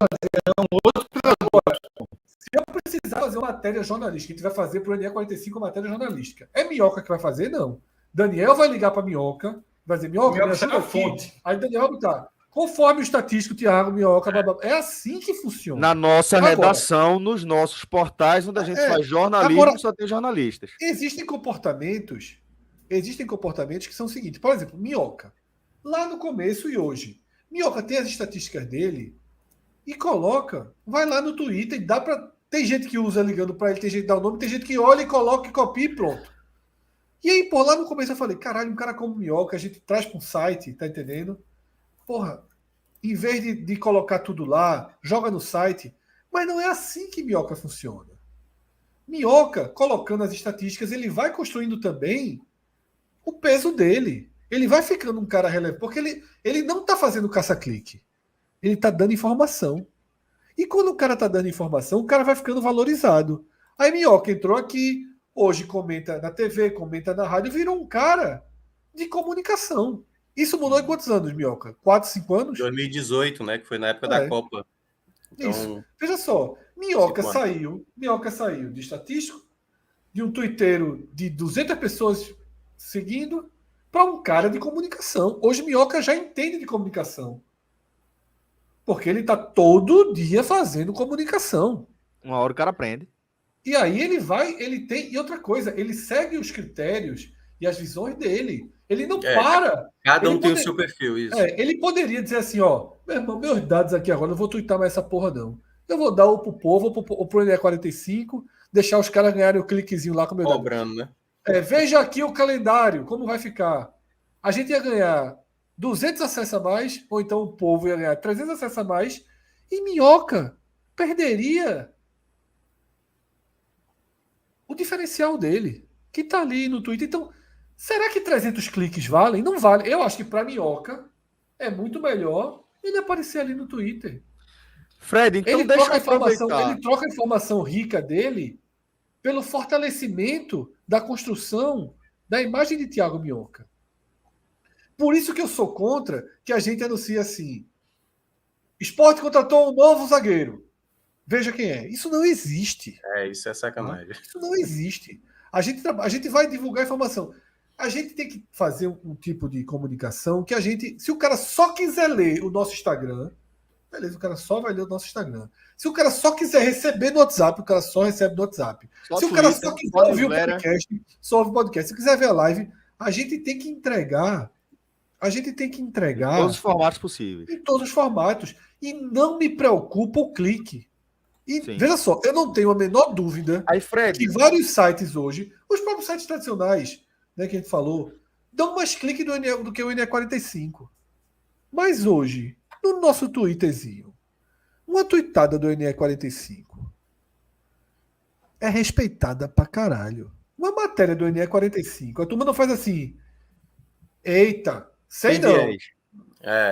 Se eu precisar fazer uma matéria jornalística, a gente vai fazer para o NE45 matéria jornalística. É Minhoca que vai fazer? Não. Daniel vai ligar para Minhoca, vai dizer, Minhoca, me ajuda aqui. Fonte. Aí Daniel vai botar, conforme o estatístico, Thiago, Minhoca, blá, blá. É assim que funciona. Na nossa redação, nos nossos portais, onde a gente faz jornalismo, agora, só tem jornalistas. Existem comportamentos que são o seguinte, por exemplo, Minhoca. Lá no começo e hoje, Minhoca tem as estatísticas dele e coloca, vai lá no Twitter e dá para... Tem gente que usa ligando para ele, tem gente que dá o nome, tem gente que olha e coloca e copia e pronto. E aí, lá no começo eu falei, caralho, um cara como Minhoca, a gente traz para um site, tá entendendo? Porra, em vez de colocar tudo lá, joga no site. Mas não é assim que Minhoca funciona. Minhoca, colocando as estatísticas, ele vai construindo também o peso dele. Ele vai ficando um cara relevante, porque ele não está fazendo caça-clique. Ele está dando informação. E quando o cara está dando informação, o cara vai ficando valorizado. Aí Minhoca entrou aqui, hoje comenta na TV, comenta na rádio, virou um cara de comunicação. Isso mudou em quantos anos, Minhoca? 4, 5 anos? 2018, né? Que foi na época da Copa. Então, isso. Veja só, Minhoca saiu de estatístico, de um tuiteiro de 200 pessoas seguindo, para um cara de comunicação. Hoje Minhoca já entende de comunicação. Porque ele está todo dia fazendo comunicação. Uma hora o cara aprende. E aí ele tem... E outra coisa, ele segue os critérios e as visões dele. Ele não para. Cada um tem o seu perfil, isso. Ele poderia dizer assim, ó, meu irmão, meus dados aqui agora, não vou twittar mais essa porra, não. Eu vou dar ou pro povo, ou pro NE45, deixar os caras ganharem o cliquezinho lá com o meu cobrando, né? Veja aqui o calendário, como vai ficar. A gente ia ganhar 200 acessos a mais, ou então o povo ia ganhar 300 acessos a mais, e Minhoca perderia o diferencial dele, que tá ali no Twitter. Então, será que 300 cliques valem? Não vale. Eu acho que para Minhoca é muito melhor ele aparecer ali no Twitter. Fred, então ele troca a informação rica dele pelo fortalecimento da construção da imagem de Thiago Minhoca. Por isso que eu sou contra que a gente anuncie assim: Sport contratou um novo zagueiro. Veja quem é. Isso não existe. Isso é sacanagem. Isso não existe. A gente vai divulgar informação. A gente tem que fazer um tipo de comunicação que a gente... Se o cara só quiser ler o nosso Instagram, beleza, o cara só vai ler o nosso Instagram. Se o cara só quiser receber no WhatsApp, o cara só recebe no WhatsApp. Se o cara só quiser ouvir o podcast, só ouve o podcast. Se quiser ver a live, a gente tem que entregar. Em todos os formatos possíveis. Em todos os formatos. E não me preocupa o clique. E veja só, eu não tenho a menor dúvida que vários sites hoje, os próprios sites tradicionais, né, que a gente falou, dão mais clique do que o NE45. Mas hoje, no nosso Twitterzinho, uma tweetada do NE45 é respeitada pra caralho. Uma matéria do NE45, a turma não faz assim. Eita, sei Tem não. viés.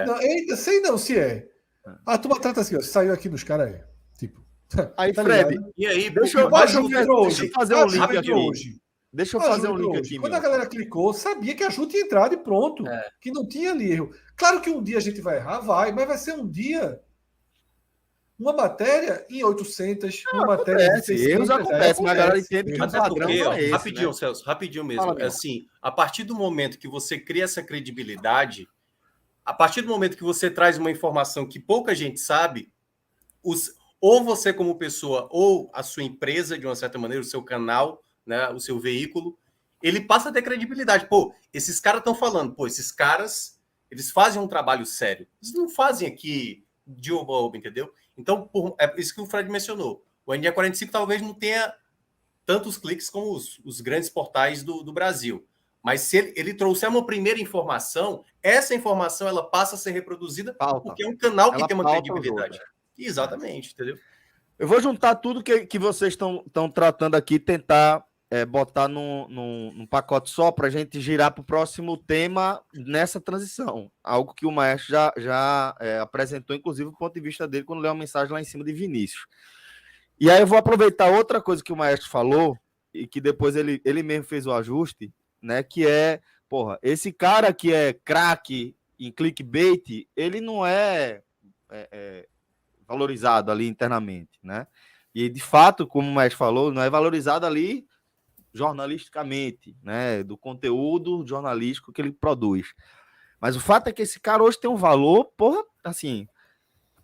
Não, eita, sei não se é. A turma trata assim, ó, saiu aqui nos caras aí. Tipo, Aí, tá Fred, ligado? E aí, deixa eu, A deixa eu Ju fa- entrou deixa eu hoje. fazer A um Ju link entrou aqui. hoje. Deixa eu A Ju fazer um entrou link hoje. aqui, Quando a Minhoca. galera clicou, sabia que a Ju tinha entrado e pronto. É. Que não tinha ali erro. Claro que um dia a gente vai errar, vai, mas vai ser um dia. Uma matéria em 800, uma matéria em Acontece, 600. erros acontecem, mas a galera acontece. entende que o Até padrão porque, não ó, é esse, rapidinho, né? Celso, rapidinho mesmo. Fala, É meu. assim, a partir do momento que você cria essa credibilidade, a partir do momento que você traz uma informação que pouca gente sabe, ou você como pessoa, ou a sua empresa, de uma certa maneira, o seu canal, né, o seu veículo, ele passa a ter credibilidade. Pô, esses caras estão falando, pô, esses caras, eles fazem um trabalho sério. Eles não fazem aqui de oba-oba, entendeu? Então, é isso que o Fred mencionou. O NE45 talvez não tenha tantos cliques como os grandes portais do Brasil. Mas se ele trouxer uma primeira informação, essa informação ela passa a ser reproduzida porque é um canal que Ela tem uma pauta os credibilidade. outros. Exatamente, entendeu? Eu vou juntar tudo que vocês estão tratando aqui, tentar botar num pacote só para a gente girar para o próximo tema nessa transição. Algo que o Maestro já apresentou, inclusive, do ponto de vista dele, quando leu uma mensagem lá em cima de Vinícius. E aí eu vou aproveitar outra coisa que o Maestro falou, e que depois ele mesmo fez o ajuste, né? Que é, porra, esse cara que é craque em clickbait, ele não é valorizado ali internamente, né? E de fato, como o Maestro falou, não é valorizado ali jornalisticamente, né? Do conteúdo jornalístico que ele produz. Mas o fato é que esse cara hoje tem um valor, porra, assim,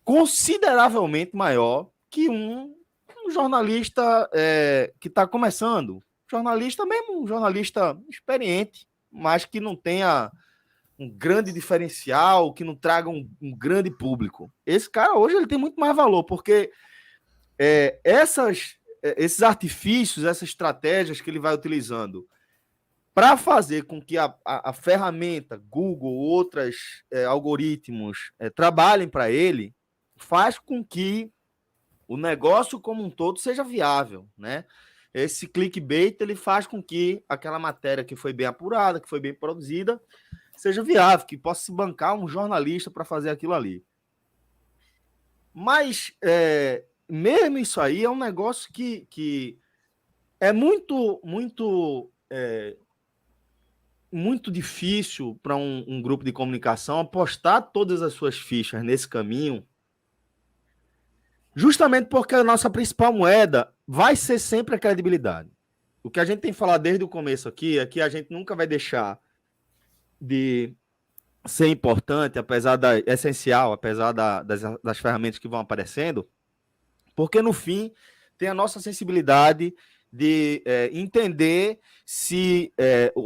consideravelmente maior que um jornalista que está começando. Jornalista mesmo, um jornalista experiente, mas que não tenha um grande diferencial, que não traga um grande público. Esse cara hoje ele tem muito mais valor, porque esses artifícios, essas estratégias que ele vai utilizando para fazer com que a ferramenta Google, outros algoritmos trabalhem para ele, faz com que o negócio como um todo seja viável, né? Esse clickbait ele faz com que aquela matéria que foi bem apurada, que foi bem produzida, seja viável, que possa se bancar um jornalista para fazer aquilo ali. Mas mesmo isso aí é um negócio que é muito difícil para um grupo de comunicação apostar todas as suas fichas nesse caminho, justamente porque a nossa principal moeda vai ser sempre a credibilidade. O que a gente tem falado desde o começo aqui é que a gente nunca vai deixar de ser importante, essencial, apesar das ferramentas que vão aparecendo, porque no fim tem a nossa sensibilidade de entender se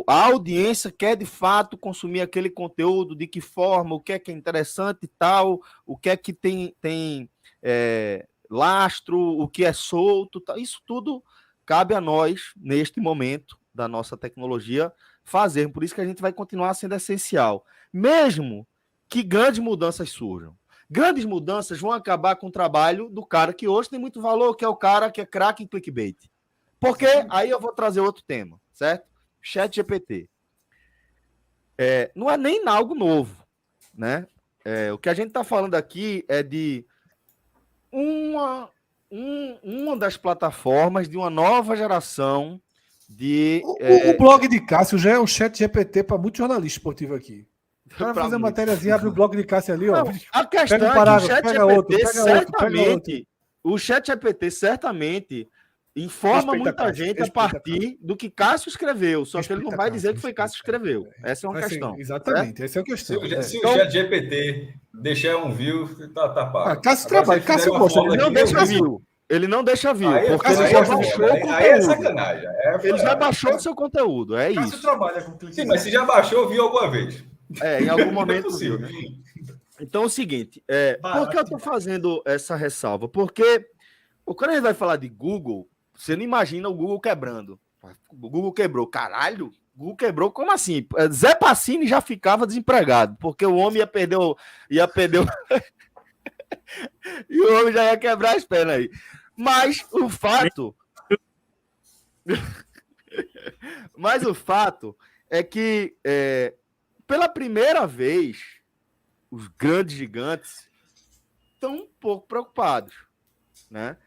a audiência quer de fato consumir aquele conteúdo, de que forma, o que é interessante e tal, o que é que tem lastro, o que é solto, tal. Isso tudo cabe a nós, neste momento da nossa tecnologia, fazer. Por isso que a gente vai continuar sendo essencial. Mesmo que grandes mudanças surjam. Grandes mudanças vão acabar com o trabalho do cara que hoje tem muito valor, que é o cara que é craque em clickbait. Porque aí eu vou trazer outro tema, certo? ChatGPT. Não é nem algo novo, né? O que a gente está falando aqui é de uma das plataformas de uma nova geração de... O blog de Cássio já é um chat GPT para muito jornalista esportivo aqui. O cara fazer a matériazinha, abre o blog de Cássio ali, ó. Não, a questão pega um é parágrafo, que pega outro, o ChatGPT certamente informa Respeita muita Cássio, gente a respeita partir do que Cássio escreveu, só que ele não vai dizer que foi respeita, Cássio que escreveu. Essa é uma Assim, questão. exatamente, essa é a questão. Se o chat GPT deixar um view, tá pago. Cássio Agora, trabalha, se ele fizer Cássio uma gosta, foto Ele não aqui, deixa eu- view. Ele não deixa view, porque ele Cássio já gosta de baixou o aí é conteúdo. sacanagem. Ele já baixou o seu conteúdo, é Cássio isso. trabalha com clique. Sim, mas se já baixou, viu alguma vez. Em algum Não é momento. possível. Então é o seguinte, por que eu estou fazendo essa ressalva? Porque quando a gente vai falar de Google, você não imagina o Google quebrando. O Google quebrou. Caralho, o Google quebrou? Como assim? Zé Pacini já ficava desempregado, porque o homem ia perder e o homem já ia quebrar as pernas aí. Mas o fato Mas o fato é que, pela primeira vez, os grandes gigantes estão um pouco preocupados, né?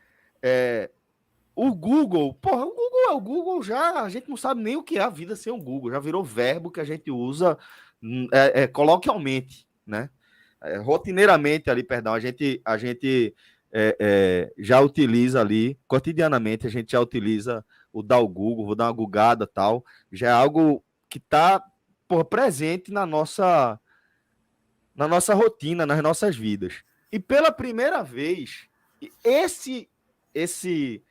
O Google é o Google já, a gente não sabe nem o que é a vida sem o Google, já virou verbo que a gente usa coloquialmente, né? Rotineiramente ali, perdão, a gente já utiliza ali, cotidianamente a gente já utiliza o dar o Google, vou dar uma googada tal, já é algo que está presente na nossa rotina, nas nossas vidas. E pela primeira vez, esse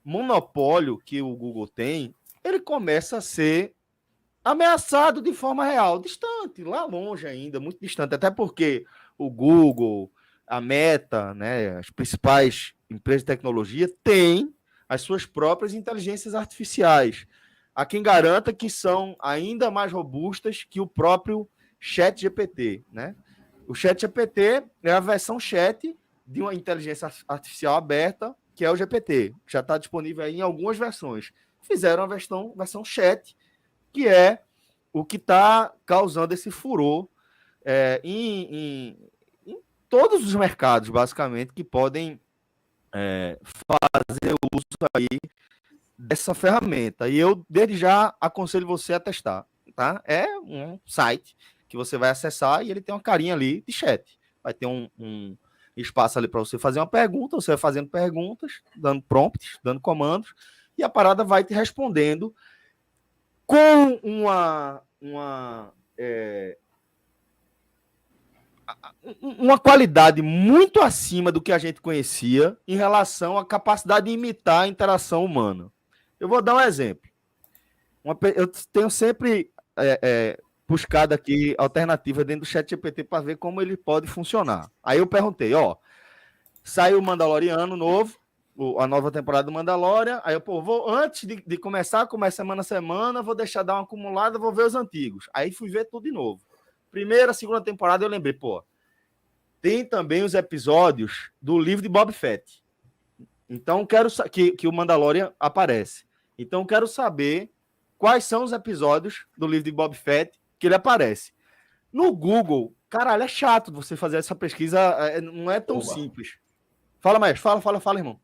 monopólio que o Google tem, ele começa a ser ameaçado de forma real, distante, lá longe ainda, muito distante, até porque o Google, a Meta, né, as principais empresas de tecnologia têm as suas próprias inteligências artificiais. Há quem garanta que são ainda mais robustas que o próprio ChatGPT, né? O ChatGPT é a versão chat de uma inteligência artificial aberta, que é o GPT. Já está disponível aí em algumas versões. Fizeram a versão chat, que é o que está causando esse furor em todos os mercados, basicamente, que podem fazer uso aí dessa ferramenta. E eu, desde já, aconselho você a testar. Tá? É um site que você vai acessar e ele tem uma carinha ali de chat. Vai ter um espaço ali para você fazer uma pergunta, você vai fazendo perguntas, dando prompts, dando comandos, e a parada vai te respondendo com uma qualidade muito acima do que a gente conhecia em relação à capacidade de imitar a interação humana. Eu vou dar um exemplo. Eu tenho sempre buscado aqui alternativa dentro do ChatGPT para ver como ele pode funcionar. Aí eu perguntei, saiu o Mandaloriano novo, a nova temporada do Mandalorian, aí eu, antes de começar semana a semana, vou deixar dar uma acumulada, vou ver os antigos. Aí fui ver tudo de novo. Primeira, segunda temporada, eu lembrei, tem também os episódios do livro de Boba Fett. Então, quero que o Mandalorian aparece. Então, quero saber quais são os episódios do livro de Boba Fett que ele aparece. No Google, caralho, é chato você fazer essa pesquisa, não é tão simples. Fala, mestre, fala, irmão.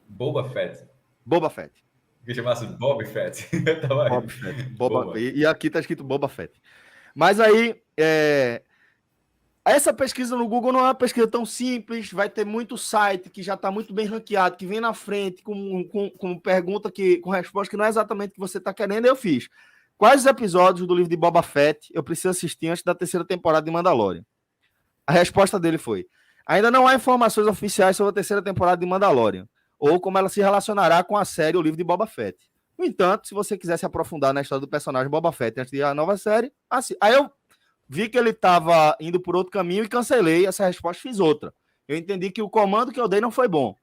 Boba Fett. Boba Fett. Que chamasse Boba Fett. Boba Fett. E aqui tá escrito Boba Fett. Mas aí, essa pesquisa no Google não é uma pesquisa tão simples, vai ter muito site que já está muito bem ranqueado, que vem na frente com pergunta, com resposta que não é exatamente o que você está querendo, eu fiz. Quais os episódios do livro de Boba Fett eu preciso assistir antes da 3ª temporada de Mandalorian? A resposta dele foi: ainda não há informações oficiais sobre a 3ª temporada de Mandalorian, ou como ela se relacionará com a série O Livro de Boba Fett. No entanto, se você quiser se aprofundar na história do personagem Boba Fett antes de a nova série, assim. Aí eu vi que ele estava indo por outro caminho e cancelei essa resposta, fiz outra. Eu entendi que o comando que eu dei não foi bom.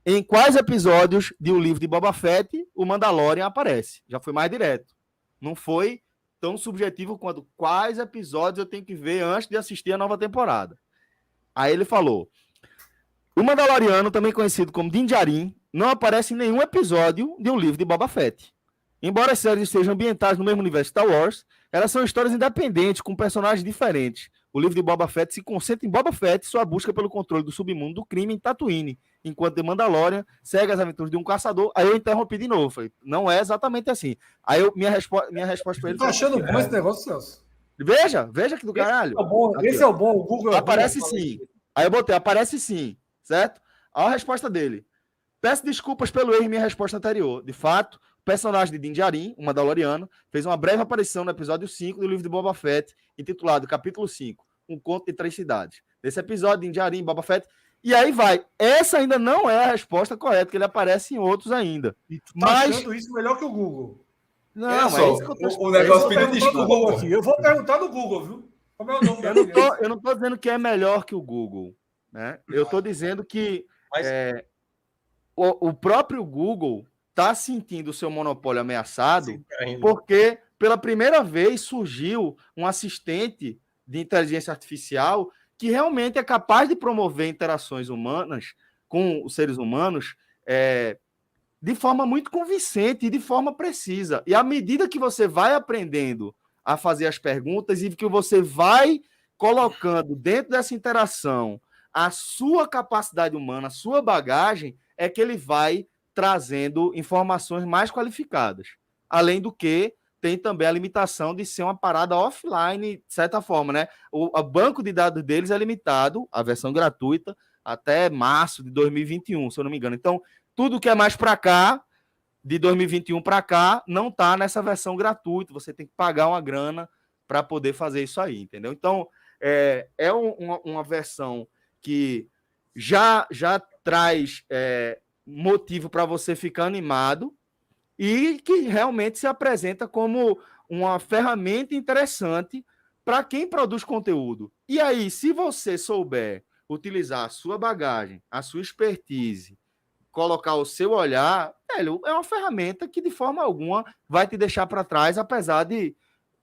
Em quais episódios de O Livro de Boba Fett o Mandalorian aparece? Já foi mais direto. Não foi tão subjetivo quanto quais episódios eu tenho que ver antes de assistir a nova temporada. Aí ele falou: o Mandaloriano, também conhecido como Din Djarin, não aparece em nenhum episódio de O Livro de Boba Fett. Embora as séries estejam ambientadas no mesmo universo Star Wars, elas são histórias independentes, com personagens diferentes. O livro de Boba Fett se concentra em Boba Fett e sua busca pelo controle do submundo do crime em Tatooine, enquanto The Mandalorian segue as aventuras de um caçador. Aí eu interrompi de novo, falei, não é exatamente assim. Aí minha resposta para ele foi... Tá achando bom esse negócio, Celso? Veja que do caralho. Esse é o bom, o Google aparece sim. Aí eu botei, aparece sim, certo? Olha a resposta dele. Peço desculpas pelo erro em minha resposta anterior. De fato, o personagem de Din Djarin, o Mandaloriano, fez uma breve aparição no episódio 5 do livro de Boba Fett, intitulado Capítulo 5, Um Conto de 3 Cidades. Nesse episódio, Din Djarin, Boba Fett... E aí vai. Essa ainda não é a resposta correta, que ele aparece em outros ainda. E tu tá achando isso melhor que o Google. Não, mas é isso que eu tô... O negócio pediu desculpa aqui. Eu vou perguntar no Google, viu? Como é o nome eu não tô dizendo que é melhor que o Google, né? Eu tô dizendo que o próprio Google está sentindo o seu monopólio ameaçado porque, pela primeira vez, surgiu um assistente de inteligência artificial que realmente é capaz de promover interações humanas com os seres humanos de forma muito convincente e de forma precisa. E à medida que você vai aprendendo a fazer as perguntas e que você vai colocando dentro dessa interação a sua capacidade humana, a sua bagagem, é que ele vai trazendo informações mais qualificadas. Além do que, tem também a limitação de ser uma parada offline, de certa forma, né? O banco de dados deles é limitado, a versão gratuita, até março de 2021, se eu não me engano. Então, tudo que é mais para cá, de 2021 para cá, não está nessa versão gratuita. Você tem que pagar uma grana para poder fazer isso aí, entendeu? Então, uma versão que já traz motivo para você ficar animado e que realmente se apresenta como uma ferramenta interessante para quem produz conteúdo. E aí, se você souber utilizar a sua bagagem, a sua expertise, colocar o seu olhar, velho, é uma ferramenta que de forma alguma vai te deixar para trás, apesar de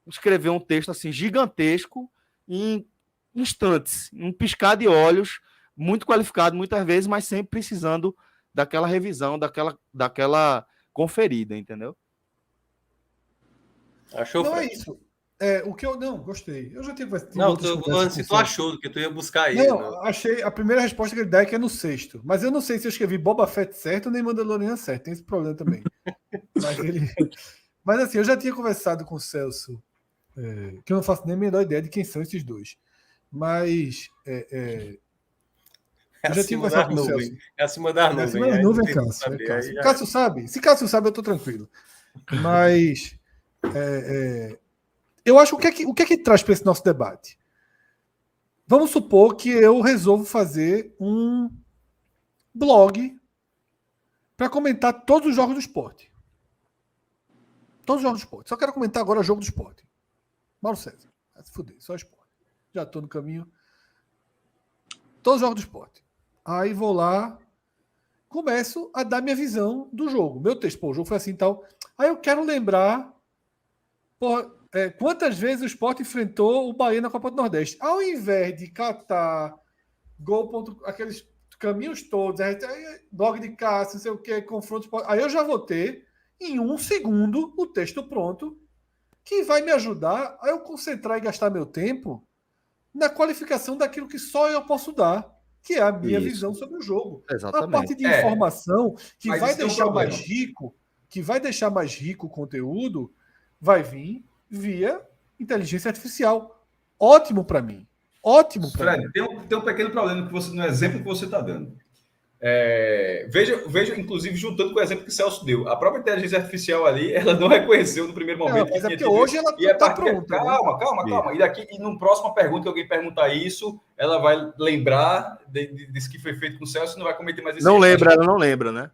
escrever um texto assim gigantesco em instantes, um piscar de olhos, muito qualificado muitas vezes, mas sempre precisando daquela revisão, daquela conferida, entendeu? Achou? Não, Fred? é isso. O que eu não gostei. Eu já tive Não, outras tu, conversas se com tu o achou que tu ia buscar ele. Não, Né? achei. A primeira resposta que ele dá é que é no sexto. Mas eu não sei se eu escrevi Boba Fett certo nem Mandalorian certo. Tem esse problema também. Mas assim, eu já tinha conversado com o Celso, que eu não faço nem a menor ideia de quem são esses dois. Mas eu já tinha conversado com o Celso. É acima das nuvens. Acima das nuvens, Cássio. Cássio sabe. Se Cássio sabe, eu tô tranquilo. Mas eu acho o que é que traz para esse nosso debate? Vamos supor que eu resolvo fazer um blog para comentar todos os jogos do esporte. Todos os jogos do esporte. Só quero comentar agora o jogo do esporte. Mauro César. Vai se fuder, só esporte. Já estou no caminho. Todos os jogos do esporte. Aí vou lá, começo a dar minha visão do jogo. Meu texto, o jogo foi assim e tal. Aí eu quero lembrar quantas vezes o Sport enfrentou o Bahia na Copa do Nordeste. Ao invés de catar aqueles caminhos todos, blog de Cássio, não sei o que, confronto, aí eu já vou ter em 1 segundo o texto pronto, que vai me ajudar a eu concentrar e gastar meu tempo na qualificação daquilo que só eu posso dar, que é a minha visão sobre o jogo. Exatamente. A parte de informação que Mas vai isso tem um deixar problema. mais rico o conteúdo, vai vir via inteligência artificial. Ótimo para mim. Ótimo para mim. Fred, tem um pequeno problema no exemplo que você está dando. Veja, inclusive, juntando com o exemplo que o Celso deu. A própria inteligência artificial ali, ela não reconheceu no primeiro momento. Mas porque hoje ela está pronta. Calma. E numa próxima pergunta que alguém perguntar isso, ela vai lembrar disso que foi feito com o Celso e não vai cometer mais esse erro. Ela não lembra, né?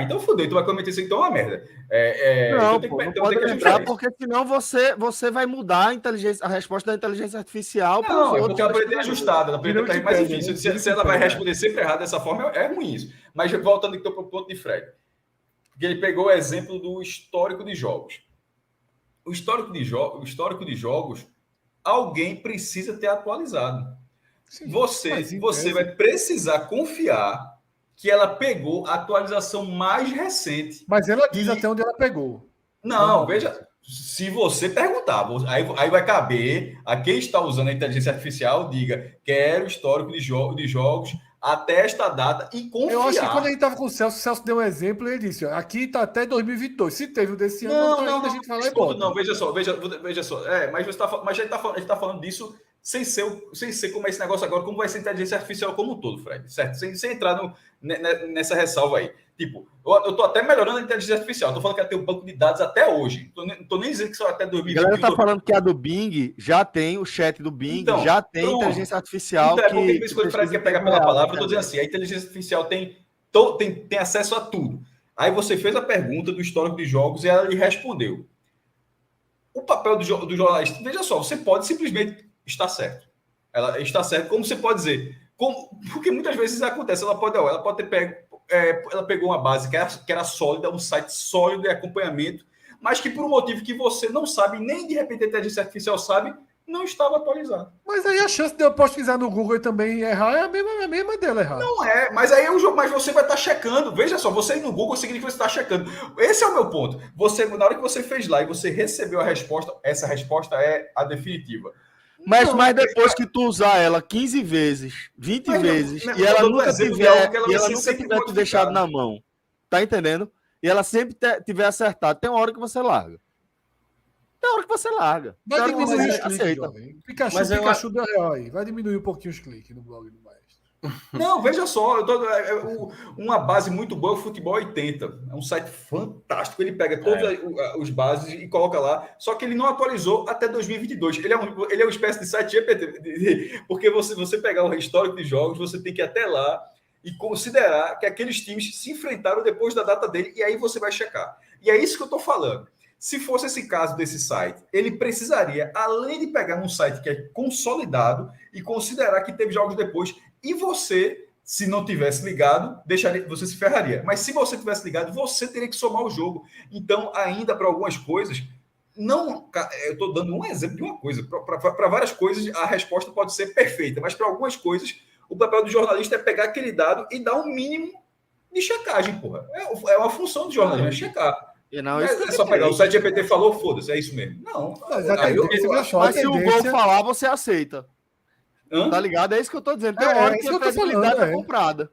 Então fudeu, tu vai cometer isso, então é uma merda. Não pode lembrar, porque senão você vai mudar a resposta da inteligência artificial. Não, porque ela poderia ter ajustado, ela poderia ter mais difícil. Se ela vai responder sempre errado dessa forma, é ruim isso. Mas voltando então para o ponto de Fred, porque ele pegou o exemplo do histórico de jogos. O histórico de jogos, alguém precisa ter atualizado. Sim, você vai precisar confiar que ela pegou a atualização mais recente. Mas ela diz até onde ela pegou. Não, veja, se você perguntar, aí vai caber a quem está usando a inteligência artificial, diga, quero histórico de jogos até esta data e confiar. Eu acho que quando a gente estava com o Celso deu um exemplo e ele disse, aqui está até 2022. Se teve o desse ano, a gente fala não, veja só. Mas a gente está falando disso sem ser como esse negócio agora, como vai ser a inteligência artificial como um todo, Fred, certo? Sem entrar nessa ressalva aí. Tipo, eu tô até melhorando a inteligência artificial. Tô falando que ela tem um banco de dados até hoje. Tô nem dizendo que só até 2020. A galera tá falando que a do Bing já tem o chat do Bing, já tem inteligência artificial. Então, porque isso que o Fred quer pegar pela palavra, eu tô dizendo assim, a inteligência artificial tem acesso a tudo. Aí você fez a pergunta do histórico de jogos e ela lhe respondeu. O papel do jornalista, veja só, você pode simplesmente estar certo. Ela está certa, como você pode dizer. Porque muitas vezes acontece, ela pode ter pego. Ela pegou uma base que era sólida, um site sólido de acompanhamento, mas que por um motivo que você não sabe, nem de repente a inteligência artificial sabe, não estava atualizado. Mas aí a chance de eu pesquisar no Google e também errar é a mesma dela errar. Não é, mas aí o jogo, mas você vai estar checando. Veja só, você ir no Google significa que você está checando. Esse é o meu ponto. Você, na hora que você fez lá e você recebeu a resposta, essa resposta é a definitiva. Mas depois que tu usar ela 15 vezes, 20 Mas, vezes, não, e ela eu dou nunca exemplo de tiver, algo que ela e vai ela ser nunca sempre tiver te modificada. deixado na mão, tá entendendo? E ela sempre tiver acertado, tem uma hora que você larga. Tem uma hora que você larga. Vai Tem hora que diminuir você os cliques, aceita. jovem. Mas eu Pikachu deu real aí. Vai diminuir um pouquinho os cliques no blog do Maestro. Não, veja só, uma base muito boa é o Futebol 80. É um site fantástico. Ele pega todos os bases e coloca lá. Só que ele não atualizou até 2022. Ele é uma espécie de site GPT. Porque você pegar o histórico de jogos, você tem que ir até lá e considerar que aqueles times se enfrentaram depois da data dele. E aí você vai checar. E é isso que eu estou falando. Se fosse esse caso desse site, ele precisaria, além de pegar um site que é consolidado e considerar que teve jogos depois, e você, se não tivesse ligado, você se ferraria. Mas se você tivesse ligado, você teria que somar o jogo. Então, ainda para algumas coisas, não, eu estou dando um exemplo de uma coisa. Para várias coisas, a resposta pode ser perfeita, mas para algumas coisas, o papel do jornalista é pegar aquele dado e dar um mínimo de checagem, porra. É uma função do jornalismo, é checar. Não, É só pegar o site GPT falou, foda-se, é isso mesmo. Não. Mas se o Gol falar, você aceita. Hã? Tá ligado? É isso que eu tô dizendo. Tem É, uma hora é que isso a que eu tô credibilidade falando, tá é. comprada.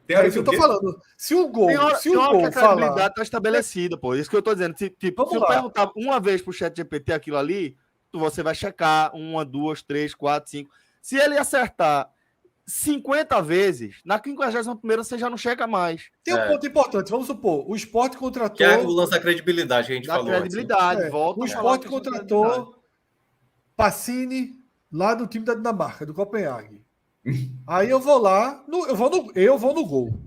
Tem É isso que eu tô falando. Se o Gol, Tem hora que a falar... credibilidade tá estabelecida, pô. Isso que eu tô dizendo. Tipo, se eu perguntar uma vez pro chat GPT aquilo ali, você vai checar 1, 2, 3, 4, 5. Se ele acertar 50 vezes, na 51ª você já não checa mais. Tem um ponto importante. Vamos supor, o Sport contratou... Que é o lance da credibilidade que a gente Da falou. credibilidade, volta o a falar Sport questão de contratou Pacini lá do time da Dinamarca, do Copenhague. Aí eu vou lá, eu vou no Gol.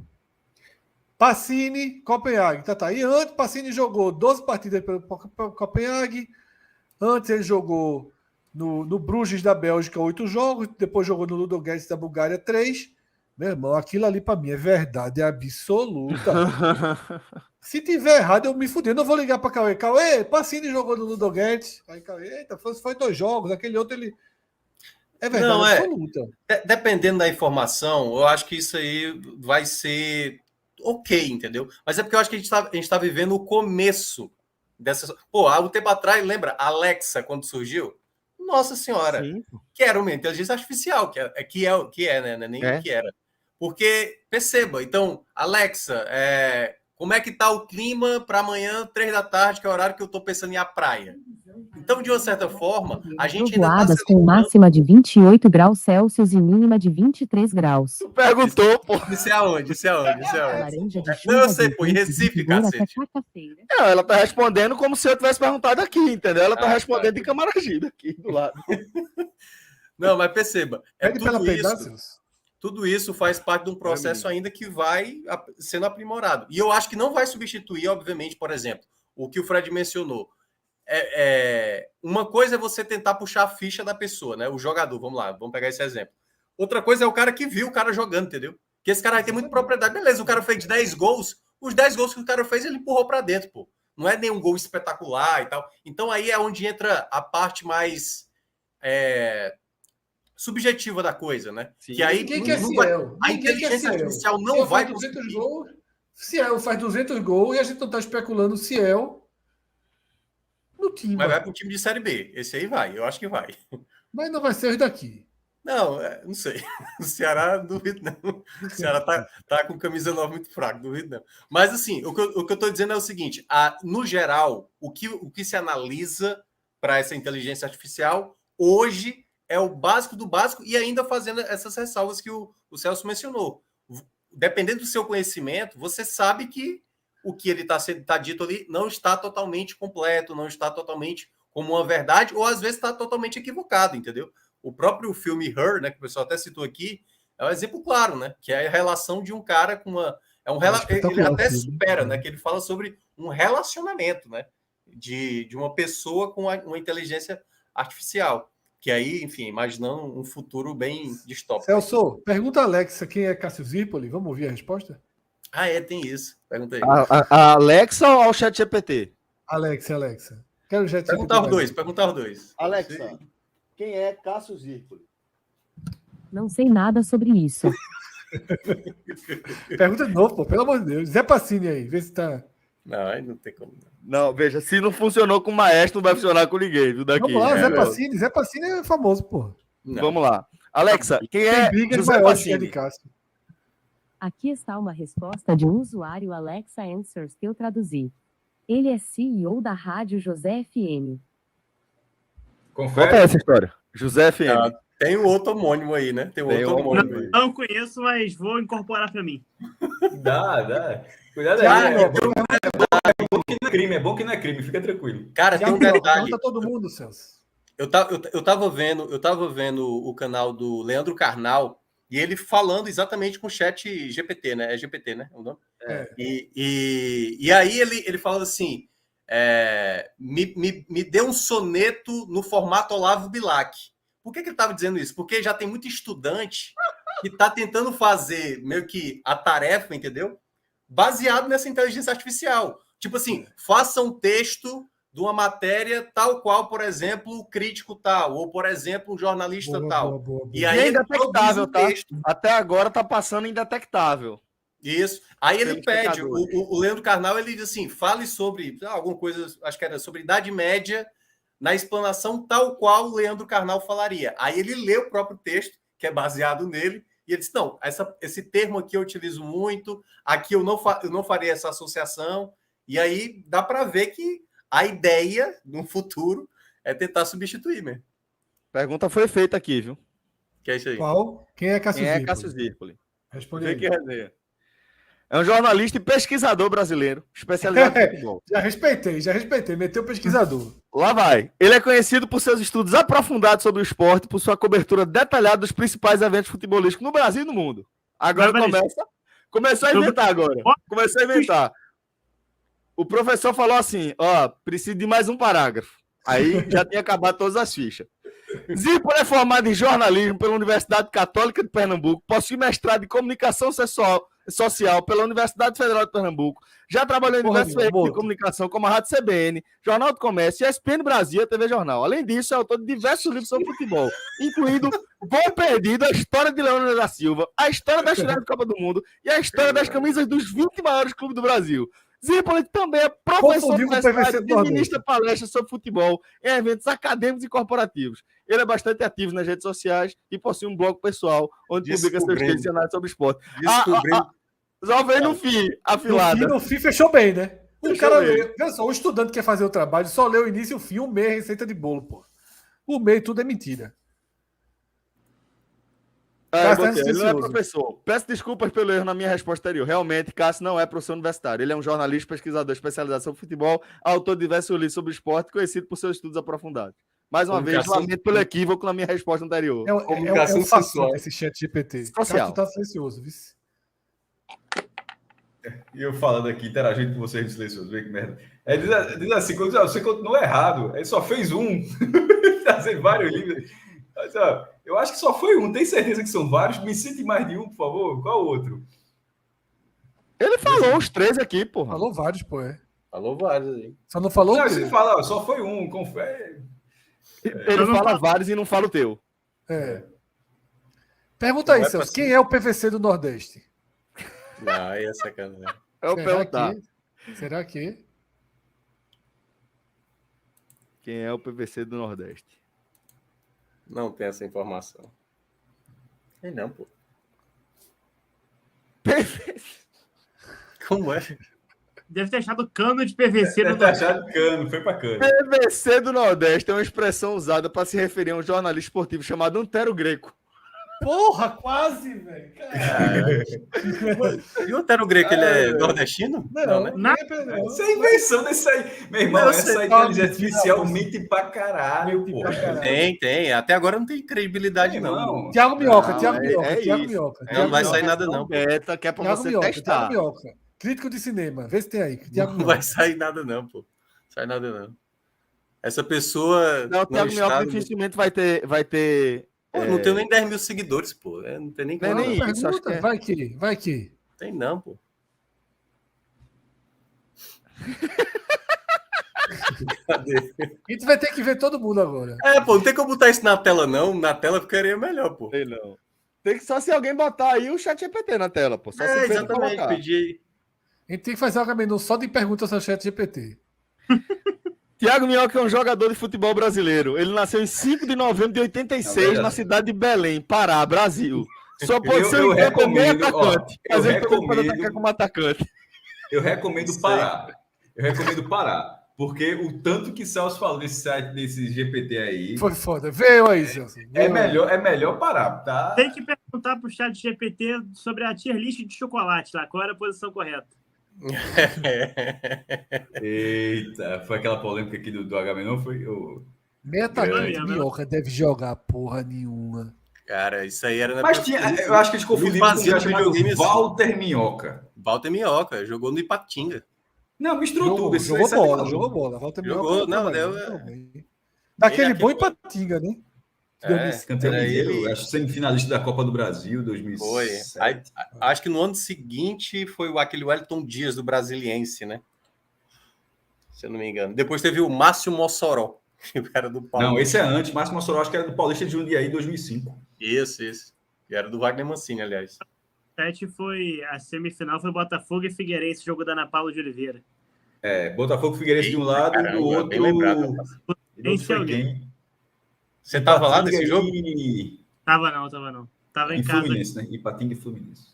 Pacini, Copenhague. Tá. E antes, Pacini jogou 12 partidas pelo Copenhague. Antes ele jogou no Bruges da Bélgica 8 jogos. Depois jogou no Ludogorets da Bulgária 3. Meu irmão, aquilo ali pra mim é verdade absoluta. Se tiver errado, eu me fudei. Eu não vou ligar pra Cauê. Cauê, Pacini jogou no Ludogorets. Aí Cauê, eita, foi 2 jogos. Aquele outro ele... É verdade Não, absoluta. Dependendo da informação, eu acho que isso aí vai ser ok, entendeu? Mas é porque eu acho que a gente tá vivendo o começo dessa... Pô, há um tempo atrás, lembra? Alexa, quando surgiu? Nossa Senhora. Sim. Que era uma inteligência artificial, que é, né? Nem que era. Porque, perceba, então, Alexa, como é que tá o clima para amanhã, 3 da tarde, que é o horário que eu tô pensando em ir à praia? Então, de uma certa forma, a gente Trovoadas com máxima de 28 graus Celsius e mínima de 23 graus. Tu perguntou, pô. Isso é aonde? Laranja de chuva Não, eu sei, de pô, em vento Recife, vigor até cacete. quarta-feira. Não, ela tá respondendo como se eu tivesse perguntado aqui, entendeu? Ela tá Ah, respondendo tá. de Camaragibe aqui do lado. Não, mas perceba, Pede pra ela tudo peidar, isso. Celso. Tudo isso faz parte de um processo ainda que vai sendo aprimorado. E eu acho que não vai substituir, obviamente, por exemplo, o que o Fred mencionou. Uma coisa é você tentar puxar a ficha da pessoa, né? O jogador, vamos lá, vamos pegar esse exemplo. Outra coisa é o cara que viu o cara jogando, entendeu? Porque esse cara aí tem muita propriedade. Beleza, o cara fez 10 gols, os 10 gols que o cara fez, ele empurrou para dentro, pô. Não é nenhum gol espetacular e tal. Então aí é onde entra a parte mais subjetiva da coisa, né? Sim. Que aí Quem que é Ciel? a inteligência artificial não Ciel vai faz 200 conseguir. gols. Ciel faz 200 gols e a gente não está especulando Ciel no time. Mas vai para o time de Série B. Esse aí vai, eu acho que vai. Mas não vai ser os daqui. Não, não sei. O Ceará, duvido não. O Ceará tá com camisa nova muito fraco, duvido não. Mas assim, o que eu estou dizendo é o seguinte: no geral, o que se analisa para essa inteligência artificial hoje é o básico do básico e ainda fazendo essas ressalvas que o Celso mencionou. Dependendo do seu conhecimento, você sabe que o que ele está dito ali não está totalmente completo, não está totalmente como uma verdade, ou às vezes está totalmente equivocado, entendeu? O próprio filme Her, né, que o pessoal até citou aqui, é um exemplo claro, né? Que é a relação de um cara com uma... ele até supera, né? Que ele fala sobre um relacionamento, né? De uma pessoa com uma inteligência artificial. Que aí, enfim, imaginando um futuro bem distópico. Celso, pergunta a Alexa quem é Cássio Zirpoli. Vamos ouvir a resposta? Tem isso. Pergunta aí. A Alexa ou ao chat GPT? Alexa. Quero já Perguntar os dois. Alexa, quem é Cássio Zirpoli? Não sei nada sobre isso. Pergunta de novo, pô, pelo amor de Deus. Zé Pacini aí, vê se tá. Não, aí não tem como. Não, veja, se não funcionou com o maestro, não vai funcionar com ninguém, viu? Daqui. Vamos lá, Zé meu. Pacini. Zé Pacini é famoso, pô. Não. Vamos lá. Alexa, quem Tem é brigas José maiores que a de Pacini? Cássio. Aqui está uma resposta de um usuário Alexa Answers que eu traduzi. Ele é CEO da Rádio José FM. Conta Confere. essa história. José FM. Ah, tem um outro homônimo aí, né? Tem um Tem outro um homônimo aí. Não conheço, mas vou incorporar para mim. Dá. Cuidado aí. Thiago É Minhoca, bom que não é crime, é bom que não é crime, fica tranquilo. Cara, tem Thiago um Minhoca, detalhe. pergunta todo mundo, Celso. Eu tava vendo o canal do Leandro Carnal e ele falando exatamente com o chat GPT, né? É GPT, né? O nome? É. E aí ele fala assim: me dê um soneto no formato Olavo Bilac. Por que ele estava dizendo isso? Porque já tem muito estudante que está tentando fazer meio que a tarefa, entendeu? Baseado nessa inteligência artificial. Tipo assim, faça um texto de uma matéria tal qual, por exemplo, o crítico tal, ou, por exemplo, um jornalista Boa, tal. boa. E E aí é ele produz indetectável, um tá? texto. Até agora tá passando indetectável. Isso. Aí ele Pelos pede, pecadores. o Leandro Carnal, ele diz assim, fale sobre alguma coisa, acho que era sobre Idade Média, na explanação tal qual o Leandro Carnal falaria. Aí ele lê o próprio texto, que é baseado nele, e ele disse, não, esse termo aqui eu utilizo muito, aqui eu não farei essa associação, e aí dá para ver que a ideia, no futuro, é tentar substituir mesmo. Pergunta foi feita aqui, viu? Que é isso aí. Qual? Quem é Cássio Quem é Zirpoli? Cássio Zirpoli? Responde Vê aí. que resenha. É um jornalista e pesquisador brasileiro, especializado em futebol. Já respeitei. Meteu o pesquisador. Lá vai. Ele é conhecido por seus estudos aprofundados sobre o esporte, por sua cobertura detalhada dos principais eventos futebolísticos no Brasil e no mundo. Agora começou a inventar agora. Começou a inventar. O professor falou assim, ó, preciso de mais um parágrafo. Aí já tinha acabado todas as fichas. Zirpoli é formado em jornalismo pela Universidade Católica de Pernambuco, possui mestrado em comunicação social pela Universidade Federal de Pernambuco, já trabalhou em diversos veículos de comunicação, como a Rádio CBN, Jornal do Comércio, ESPN Brasil e a TV Jornal. Além disso, é autor de diversos livros sobre futebol, incluindo Gol Perdido, a história de Leônidas da Silva, a história das finais da Copa do Mundo e a história das camisas dos 20 maiores clubes do Brasil. Zirpoli também é professor de universidade e ministra palestras sobre futebol em eventos acadêmicos e corporativos. Ele é bastante ativo nas redes sociais e possui um blog pessoal onde publica seus textos e análises sobre esporte. Só veio no fim, afilada. No fim fechou bem, né? O Fechou cara bem. lê. Olha só, o estudante que quer fazer o trabalho só lê o início e o fim, o meio é receita de bolo, pô. O meio tudo é mentira. Ele não é professor. Peço desculpas pelo erro na minha resposta anterior. Realmente, Cássio não é professor universitário. Ele é um jornalista, pesquisador especializado sobre futebol, autor de diversos livros sobre esporte, conhecido por seus estudos aprofundados. Mais uma vez, lamento pelo equívoco na minha resposta anterior. É um façor esse chat GPT. Social. Cássio tá silencioso, viu? E eu falando aqui, interagindo com vocês no silencioso, vê que merda. Diz assim, quando você continuou errado, ele só fez um. Fazer vários livros. Mas, ó, eu acho que só foi um, tem certeza que são vários? Me cite mais de um, por favor. Qual o outro? Ele falou os 13 aqui, porra. Falou vários, pô. Falou vários aí. Só não falou Não, o você teu. fala, ó, só foi um, confere. Ele fala vários e não fala o teu. Pergunta aí, Não é Celso. pra Quem é o PVC do Nordeste? Não, aí é sacanagem. Eu perguntar. Será que? Quem é o PVC do Nordeste? Não tem essa informação. Tem não, pô. Como é? Deve ter achado cano de PVC Deve no ter achado cano, foi pra cano. PVC do Nordeste é uma expressão usada para se referir a um jornalista esportivo chamado Antero Greco. Porra, quase, velho. E o Otero Greco, ele é nordestino? Não, né? Essa é a invenção desse aí. Meu irmão, Eu essa sei, inteligência artificial mente pra caralho, pô. Tem. Até agora não tem credibilidade, não. Thiago Minhoca, Não, Thiago é Minhoca, Thiago isso. Minhoca. Não vai sair nada, não. Beta, que é para Thiago você Minhoca, testar. Thiago Minhoca. Crítico de cinema. Vê se tem aí. Thiago Não Minhoca. vai sair nada, não, pô. Sai nada, não. Essa pessoa. Não, o Thiago Minhoca está... dificilmente vai ter. Pô, não tenho nem 10 mil seguidores, pô. Não tem nem Não é como. nem isso, acho que é. Vai que. Tem não, pô. Cadê? A gente vai ter que ver todo mundo agora. Pô, não tem como botar isso na tela, não. Na tela ficaria melhor, pô. Sei não. Tem que só se alguém botar aí o chat GPT na tela, pô. Só se o Pedro Exatamente. colocar. Pedi. A gente tem que fazer um caminho só de perguntas ao chat GPT. Thiago Minhoca é um jogador de futebol brasileiro. Ele nasceu em 5 de novembro de 86 na cidade de Belém, Pará, Brasil. Sua posição em campo é meio atacante. Mas ele também pode atacar como atacante. Eu recomendo parar. Porque o tanto que Celso falou nesse site, desse GPT aí, Foi foda. Veio aí, Celso. é melhor parar, tá? Tem que perguntar pro chat GPT sobre a tier list de chocolate lá. Qual era a posição correta? Eita, foi aquela polêmica aqui do Agamenon, foi? Meio atacante, Grande. Minhoca deve jogar porra nenhuma. Cara, isso aí era... Mas tinha, eu acho que eles confundiram com um cara chamado videogame assim. Walter Minhoca. Walter Minhoca, jogou no Ipatinga. Não, misturou tudo. Esse Jogou esse bola, é jogou bola. Walter Jogou, Minhoca não, trabalhou, deu- daquele Ele, bom aquele- Ipatinga, né? Campeão Era mineiro, ele. acho semifinalista da Copa do Brasil, Foi. 2007. Aí, acho que no ano seguinte foi aquele Wellington Dias do Brasiliense, né? Se eu não me engano. Depois teve o Márcio Mossoró, que era do Paulo. Não, esse é antes. Márcio Mossoró, acho que era do Paulista de Jundiaí, 2005. Isso. Que era do Wagner Mancini, aliás. 7 foi a semifinal, foi Botafogo e Figueirense, jogo da Ana Paula de Oliveira. Botafogo Figueirense de um lado, Caramba, do outro. bem lembrado. E do outro Esse é foi o quem? Você tava lá nesse Ipatinga jogo? e Tava não. Tava em casa. Fluminense, né? Ipatinga e Fluminense.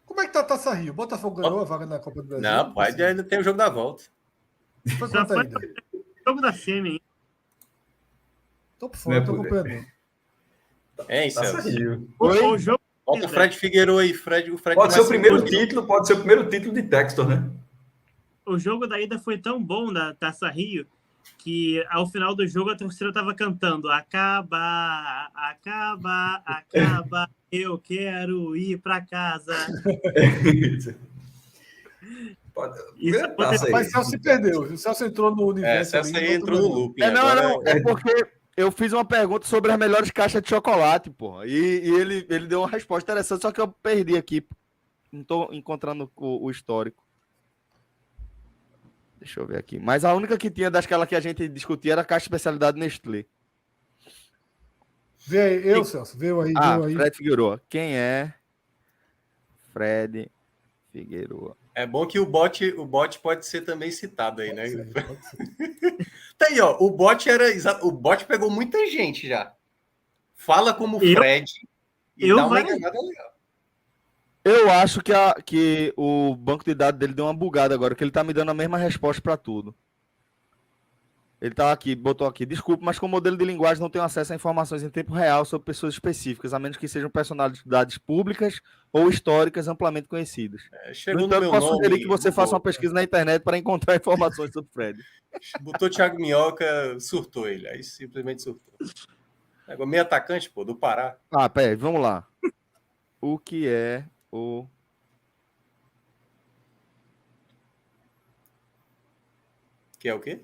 Como é que tá a Taça Rio? Botafogo ganhou a vaga na Copa do Brasil? Não, pai, ainda tem o jogo da volta. Foi Já quanto foi ainda? jogo da semi, hein? Tô por fora, Não é tô por- acompanhando. É, Taça Celso. Rio. O jogo, Bota o Fred Figueiredo aí, o Fred Pode ser o mais primeiro seguro. título, pode ser o primeiro título de Textor, né? o jogo da ida foi tão bom da Taça Rio que ao final do jogo a torcida tava cantando acaba, eu quero ir pra casa. Isso Primeira taça aí. Mas o Celso se perdeu. O Celso entrou no universo. Celso ali, aí não entrou no tomou. looping. Não, agora... é porque eu fiz uma pergunta sobre as melhores caixas de chocolate, porra. E ele deu uma resposta interessante, só que eu perdi aqui. Não tô encontrando o histórico. Deixa eu ver aqui. Mas a única que tinha daquela que a gente discutia era a caixa de especialidade Nestlé. Vê aí, Celso. Vê aí, Fred Figueroa. Quem é Fred Figueroa? É bom que o bot pode ser também citado aí, né? Pode ser. Tá aí, ó. O bot pegou muita gente já. Fala como Fred e eu dá uma vai- enganada legal. Eu acho que o banco de dados dele deu uma bugada agora, que ele tá me dando a mesma resposta para tudo. Ele tá aqui, botou aqui, desculpe, mas com o modelo de linguagem não tenho acesso a informações em tempo real sobre pessoas específicas, a menos que sejam personalidades públicas ou históricas amplamente conhecidas. No Chegou no entanto, meu posso nome. sugerir que você faça uma Google. pesquisa na internet para encontrar informações sobre Fred. Botou Thiago Minhoca, surtou ele. Aí simplesmente surtou. Agora, meio atacante, pô, do Pará. Ah, peraí, vamos lá. O que é o... Que é o quê?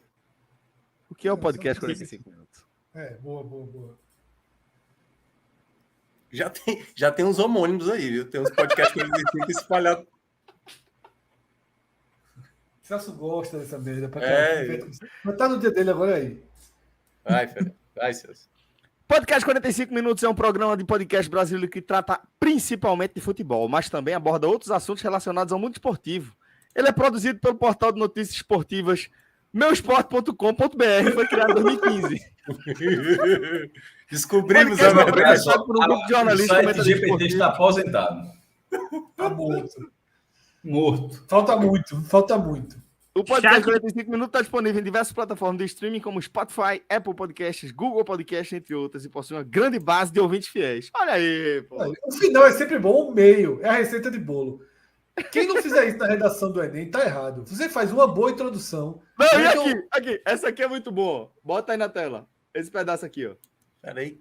O que é o podcast 45 minutos? Boa. Já tem uns homônimos aí, viu? Tem uns podcasts que eles ficam espalhados. Celso gosta dessa merda. Mas tá no dia dele agora aí. Vai, Celso. Podcast 45 Minutos é um programa de podcast brasileiro que trata principalmente de futebol, mas também aborda outros assuntos relacionados ao mundo esportivo. Ele é produzido pelo portal de notícias esportivas meusport.com.br, foi criado em 2015. Descobrimos Podcast a é verdade. apresentado por um grupo de O jornalistas site comentadores GPT esportivos. está aposentado. Tá morto. Morto. Falta muito. O podcast Chato. 45 Minutos está disponível em diversas plataformas de streaming como Spotify, Apple Podcasts, Google Podcasts, entre outras, e possui uma grande base de ouvintes fiéis. Olha aí, pô. O final é sempre bom, o meio é a receita de bolo. Quem não fizer isso na redação do Enem tá errado. Você faz uma boa introdução. Não, e Então- aqui, essa aqui é muito boa. Bota aí na tela. Esse pedaço aqui, ó. Peraí.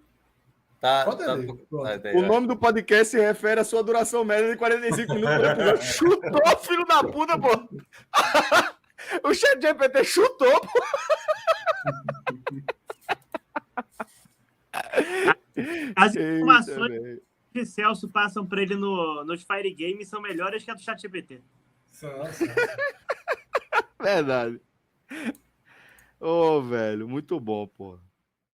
Tá, Pode tá, ler, pronto. O nome do podcast se refere à sua duração média de 45 minutos por episódio. Chutou, filho da puta, pô! O chat GPT chutou, pô! As Eita, informações velho. que Celso passam para ele nos Fire Games são melhores que a do chat GPT. Verdade. Ô, velho, muito bom, pô.